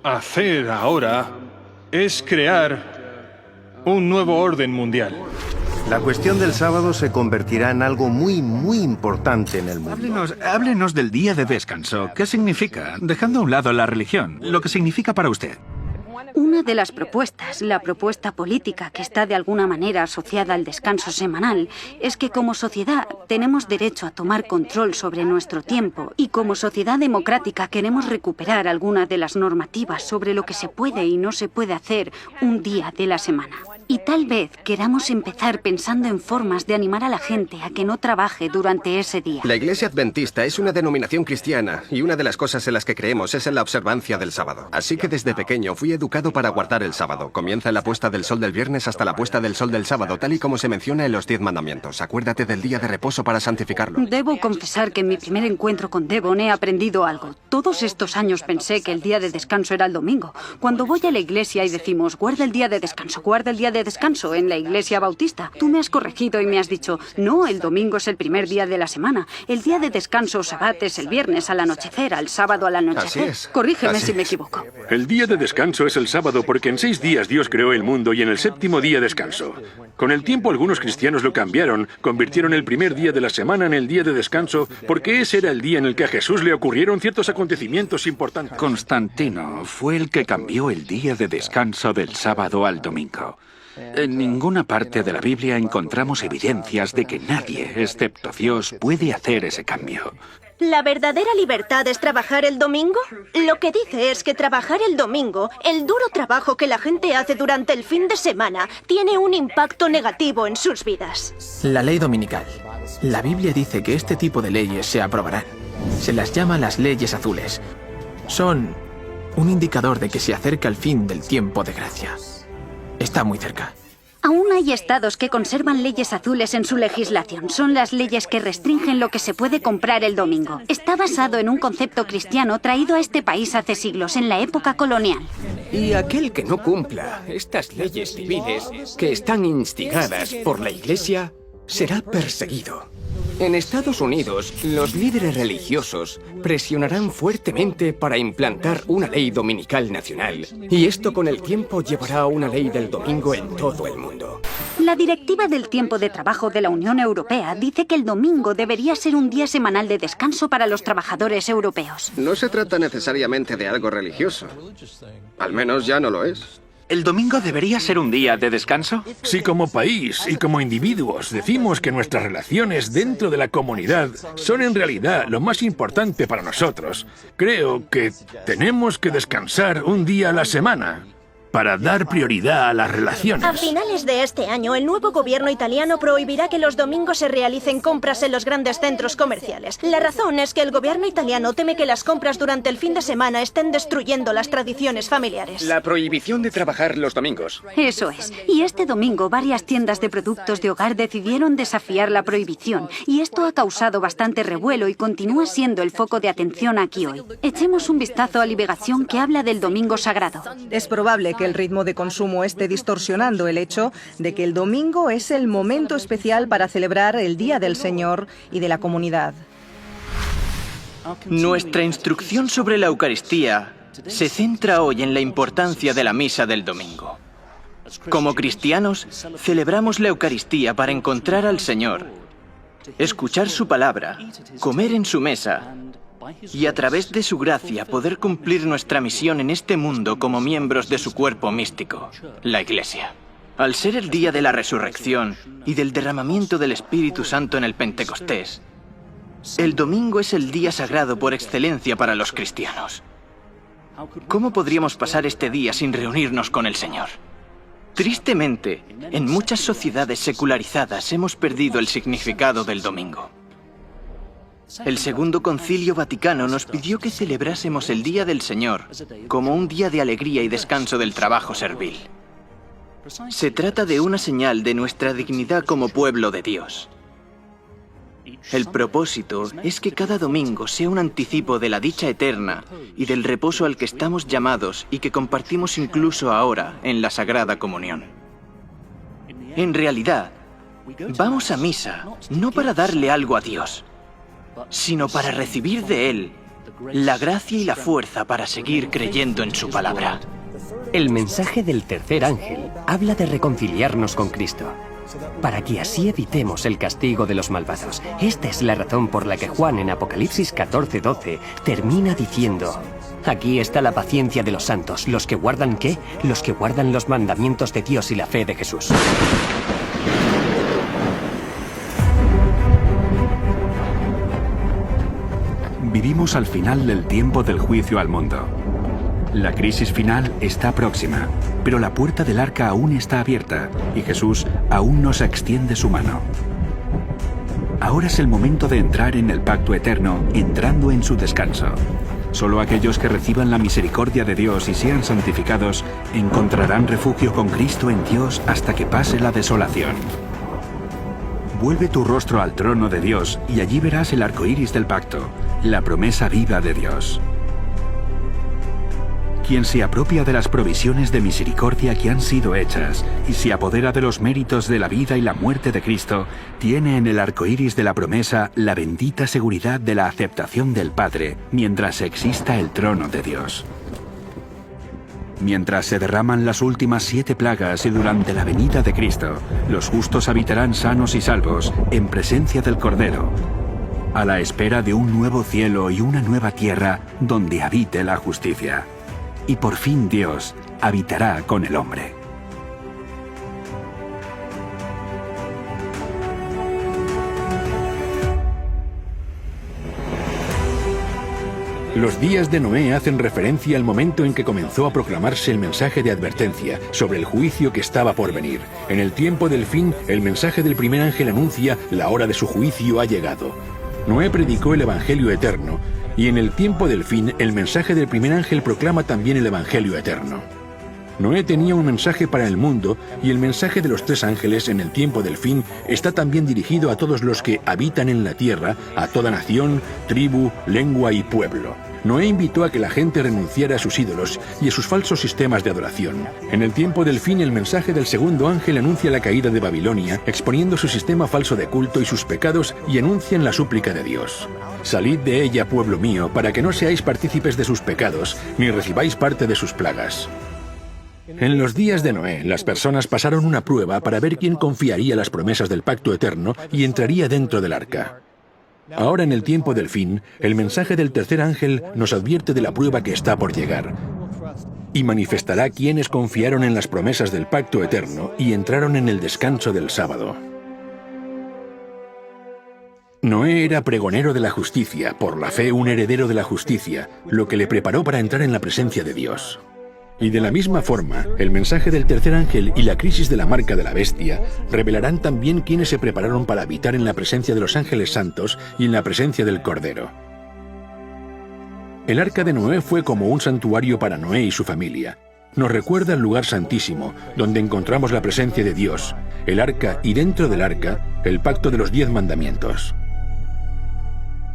hacer ahora es crear un nuevo orden mundial. La cuestión del sábado se convertirá en algo muy importante en el mundo. Háblenos del día de descanso. ¿Qué significa? Dejando a un lado la religión, lo que significa para usted. Una de las propuestas, la propuesta política que está de alguna manera asociada al descanso semanal, es que como sociedad tenemos derecho a tomar control sobre nuestro tiempo y como sociedad democrática queremos recuperar algunas de las normativas sobre lo que se puede y no se puede hacer un día de la semana. Y tal vez queramos empezar pensando en formas de animar a la gente a que no trabaje durante ese día. La Iglesia Adventista es una denominación cristiana y una de las cosas en las que creemos es en la observancia del sábado. Así que desde pequeño fui educado para guardar el sábado. Comienza en la puesta del sol del viernes hasta la puesta del sol del sábado, tal y como se menciona en los 10 mandamientos. Acuérdate del día de reposo para santificarlo. Debo confesar que en mi primer encuentro con Devon he aprendido algo. Todos estos años pensé que el día de descanso era el domingo. Cuando voy a la iglesia y decimos, guarda el día de descanso, guarda el día de descanso en la iglesia bautista, tú me has corregido y me has dicho, no, el domingo es el primer día de la semana. El día de descanso, Sabbat, es el viernes al anochecer, al sábado al anochecer. Así es. Corrígeme Así si me es. equivoco. El día de descanso es el sábado porque en 6 días Dios creó el mundo y en el séptimo día descansó. Con el tiempo algunos cristianos lo cambiaron, convirtieron el primer día de la semana en el día de descanso porque ese era el día en el que a Jesús le ocurrieron ciertos acontecimientos importantes. Constantino fue el que cambió el día de descanso del sábado al domingo. En ninguna parte de la Biblia encontramos evidencias de que nadie, excepto Dios, puede hacer ese cambio. ¿La verdadera libertad es trabajar el domingo? Lo que dice es que trabajar el domingo, el duro trabajo que la gente hace durante el fin de semana, tiene un impacto negativo en sus vidas. La ley dominical. La Biblia dice que este tipo de leyes se aprobarán. Se las llama las leyes azules. Son un indicador de que se acerca el fin del tiempo de gracia. Está muy cerca. Aún hay estados que conservan leyes azules en su legislación. Son las leyes que restringen lo que se puede comprar el domingo. Está basado en un concepto cristiano traído a este país hace siglos, en la época colonial. Y aquel que no cumpla estas leyes civiles que están instigadas por la Iglesia será perseguido. En Estados Unidos, los líderes religiosos presionarán fuertemente para implantar una ley dominical nacional. Y esto con el tiempo llevará a una ley del domingo en todo el mundo. La Directiva del Tiempo de Trabajo de la Unión Europea dice que el domingo debería ser un día semanal de descanso para los trabajadores europeos. No se trata necesariamente de algo religioso. Al menos ya no lo es. ¿El domingo debería ser un día de descanso? Si como país y como individuos decimos que nuestras relaciones dentro de la comunidad son en realidad lo más importante para nosotros, creo que tenemos que descansar un día a la semana. para dar prioridad a las relaciones. A finales de este año, el nuevo gobierno italiano prohibirá que los domingos se realicen compras en los grandes centros comerciales. La razón es que el gobierno italiano teme que las compras durante el fin de semana estén destruyendo las tradiciones familiares. La prohibición de trabajar los domingos. Eso es. Y este domingo varias tiendas de productos de hogar decidieron desafiar la prohibición. Y esto ha causado bastante revuelo y continúa siendo el foco de atención aquí hoy. Echemos un vistazo a Libegación, que habla del domingo sagrado. Es probable que el ritmo de consumo esté distorsionando el hecho de que el domingo es el momento especial para celebrar el Día del Señor y de la comunidad. Nuestra instrucción sobre la Eucaristía se centra hoy en la importancia de la misa del domingo. Como cristianos, celebramos la Eucaristía para encontrar al Señor, escuchar su palabra, comer en su mesa y a través de su gracia poder cumplir nuestra misión en este mundo como miembros de su cuerpo místico, la Iglesia. Al ser el día de la resurrección y del derramamiento del Espíritu Santo en el Pentecostés, el domingo es el día sagrado por excelencia para los cristianos. ¿Cómo podríamos pasar este día sin reunirnos con el Señor? Tristemente, en muchas sociedades secularizadas hemos perdido el significado del domingo. El Segundo Concilio Vaticano nos pidió que celebrásemos el Día del Señor como un día de alegría y descanso del trabajo servil. Se trata de una señal de nuestra dignidad como pueblo de Dios. El propósito es que cada domingo sea un anticipo de la dicha eterna y del reposo al que estamos llamados y que compartimos incluso ahora en la Sagrada Comunión. En realidad, vamos a misa no para darle algo a Dios, sino para recibir de Él la gracia y la fuerza para seguir creyendo en su palabra. El mensaje del tercer ángel habla de reconciliarnos con Cristo, para que así evitemos el castigo de los malvados. Esta es la razón por la que Juan en Apocalipsis 14:12 termina diciendo: aquí está la paciencia de los santos, los que guardan ¿qué? Los que guardan los mandamientos de Dios y la fe de Jesús. Vivimos al final del tiempo del juicio al mundo. La crisis final está próxima, pero la puerta del arca aún está abierta y Jesús aún nos extiende su mano. Ahora es el momento de entrar en el pacto eterno, entrando en su descanso. Solo aquellos que reciban la misericordia de Dios y sean santificados encontrarán refugio con Cristo en Dios hasta que pase la desolación. Vuelve tu rostro al trono de Dios y allí verás el arco iris del pacto, la promesa viva de Dios. Quien se apropia de las provisiones de misericordia que han sido hechas y se apodera de los méritos de la vida y la muerte de Cristo, tiene en el arco iris de la promesa la bendita seguridad de la aceptación del Padre mientras exista el trono de Dios. Mientras se derraman las últimas 7 plagas y durante la venida de Cristo, los justos habitarán sanos y salvos en presencia del Cordero, a la espera de un nuevo cielo y una nueva tierra donde habite la justicia. Y por fin Dios habitará con el hombre. Los días de Noé hacen referencia al momento en que comenzó a proclamarse el mensaje de advertencia sobre el juicio que estaba por venir. En el tiempo del fin, el mensaje del primer ángel anuncia: la hora de su juicio ha llegado. Noé predicó el Evangelio eterno, y en el tiempo del fin, el mensaje del primer ángel proclama también el Evangelio eterno. Noé tenía un mensaje para el mundo, y el mensaje de los 3 ángeles en el tiempo del fin está también dirigido a todos los que habitan en la tierra, a toda nación, tribu, lengua y pueblo. Noé invitó a que la gente renunciara a sus ídolos y a sus falsos sistemas de adoración. En el tiempo del fin, el mensaje del segundo ángel anuncia la caída de Babilonia, exponiendo su sistema falso de culto y sus pecados, y anuncian la súplica de Dios. Salid de ella, pueblo mío, para que no seáis partícipes de sus pecados, ni recibáis parte de sus plagas. En los días de Noé, las personas pasaron una prueba para ver quién confiaría las promesas del pacto eterno y entraría dentro del arca. Ahora, en el tiempo del fin, el mensaje del tercer ángel nos advierte de la prueba que está por llegar y manifestará quiénes confiaron en las promesas del pacto eterno y entraron en el descanso del sábado. Noé era pregonero de la justicia, por la fe un heredero de la justicia, lo que le preparó para entrar en la presencia de Dios. Y de la misma forma, el mensaje del tercer ángel y la crisis de la marca de la bestia revelarán también quiénes se prepararon para habitar en la presencia de los ángeles santos y en la presencia del Cordero. El arca de Noé fue como un santuario para Noé y su familia. Nos recuerda el lugar santísimo, donde encontramos la presencia de Dios, el arca y dentro del arca, el pacto de los 10 mandamientos.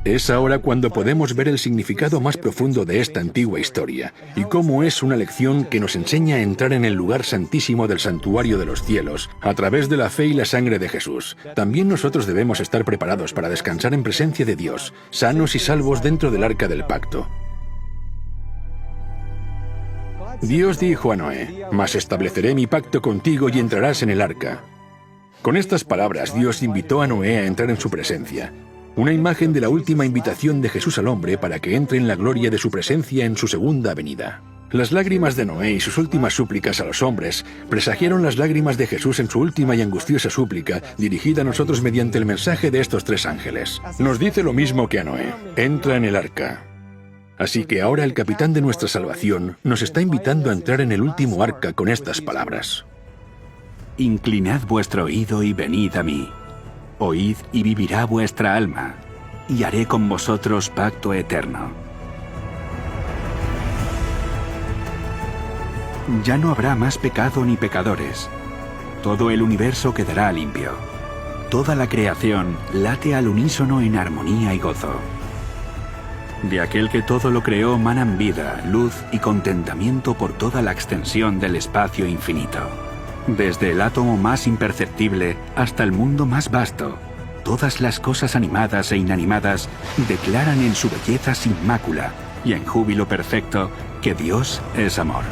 Es ahora cuando podemos ver el significado más profundo de esta antigua historia y cómo es una lección que nos enseña a entrar en el lugar santísimo del santuario de los cielos a través de la fe y la sangre de Jesús. También nosotros debemos estar preparados para descansar en presencia de Dios, sanos y salvos dentro del arca del pacto. Dios dijo a Noé: «Mas estableceré mi pacto contigo y entrarás en el arca». Con estas palabras, Dios invitó a Noé a entrar en su presencia. Una imagen de la última invitación de Jesús al hombre para que entre en la gloria de su presencia en su segunda venida. Las lágrimas de Noé y sus últimas súplicas a los hombres presagiaron las lágrimas de Jesús en su última y angustiosa súplica dirigida a nosotros mediante el mensaje de estos 3 ángeles. Nos dice lo mismo que a Noé: entra en el arca. Así que ahora el capitán de nuestra salvación nos está invitando a entrar en el último arca con estas palabras: Inclinad vuestro oído y venid a mí. Oíd y vivirá vuestra alma, y haré con vosotros pacto eterno. Ya no habrá más pecado ni pecadores. Todo el universo quedará limpio. Toda la creación late al unísono en armonía y gozo. De aquel que todo lo creó manan vida, luz y contentamiento por toda la extensión del espacio infinito. Desde el átomo más imperceptible hasta el mundo más vasto, todas las cosas animadas e inanimadas declaran en su belleza sin mácula y en júbilo perfecto que Dios es amor.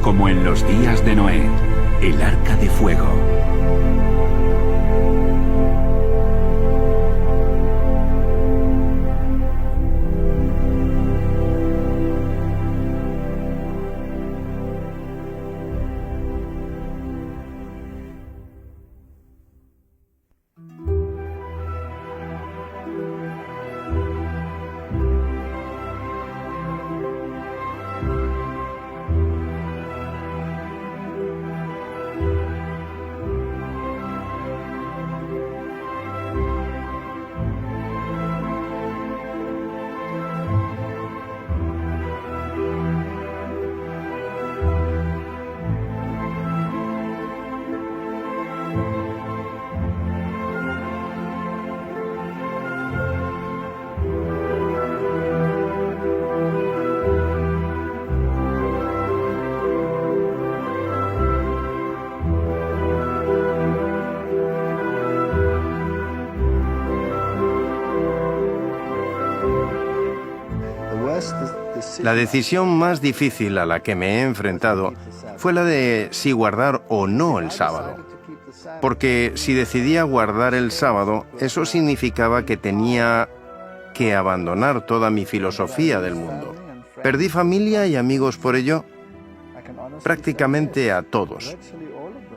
Como en los días de Noé, el arca de fuego. La decisión más difícil a la que me he enfrentado fue la de si guardar o no el sábado. Porque si decidía guardar el sábado, eso significaba que tenía que abandonar toda mi filosofía del mundo. Perdí familia y amigos por ello, prácticamente a todos,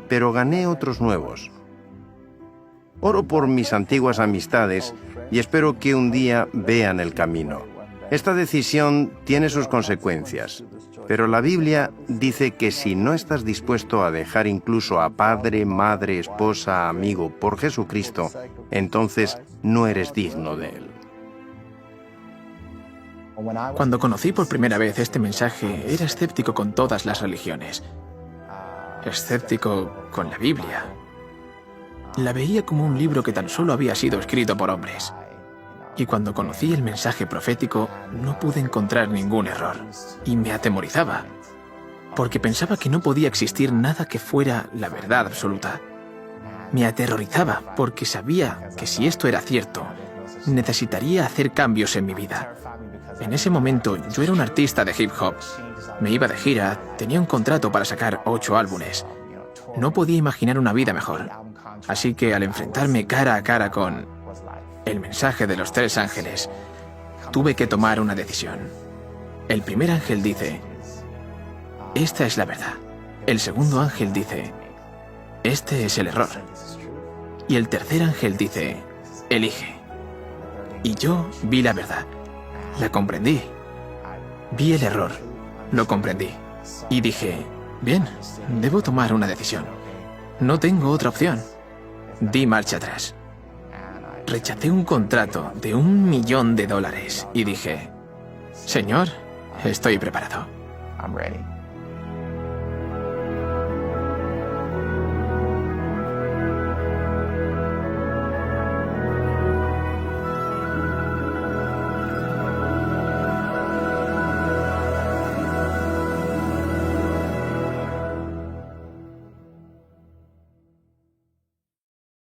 pero gané otros nuevos. Oro por mis antiguas amistades y espero que un día vean el camino. Esta decisión tiene sus consecuencias, pero la Biblia dice que si no estás dispuesto a dejar incluso a padre, madre, esposa, amigo por Jesucristo, entonces no eres digno de Él. Cuando conocí por primera vez este mensaje, era escéptico con todas las religiones. Escéptico con la Biblia. La veía como un libro que tan solo había sido escrito por hombres. Y cuando conocí el mensaje profético, no pude encontrar ningún error. Y me atemorizaba, porque pensaba que no podía existir nada que fuera la verdad absoluta. Me aterrorizaba, porque sabía que si esto era cierto, necesitaría hacer cambios en mi vida. En ese momento, yo era un artista de hip hop. Me iba de gira, tenía un contrato para sacar 8 álbumes. No podía imaginar una vida mejor. Así que al enfrentarme cara a cara con el mensaje de los 3 ángeles, tuve que tomar una decisión. El primer ángel dice, esta es la verdad. El segundo ángel dice, este es el error. Y el tercer ángel dice, elige. Y yo vi la verdad. La comprendí. Vi el error. Lo comprendí. Y dije, bien, debo tomar una decisión. No tengo otra opción. Di marcha atrás. Rechacé un contrato de $1 millón y dije, Señor, estoy preparado.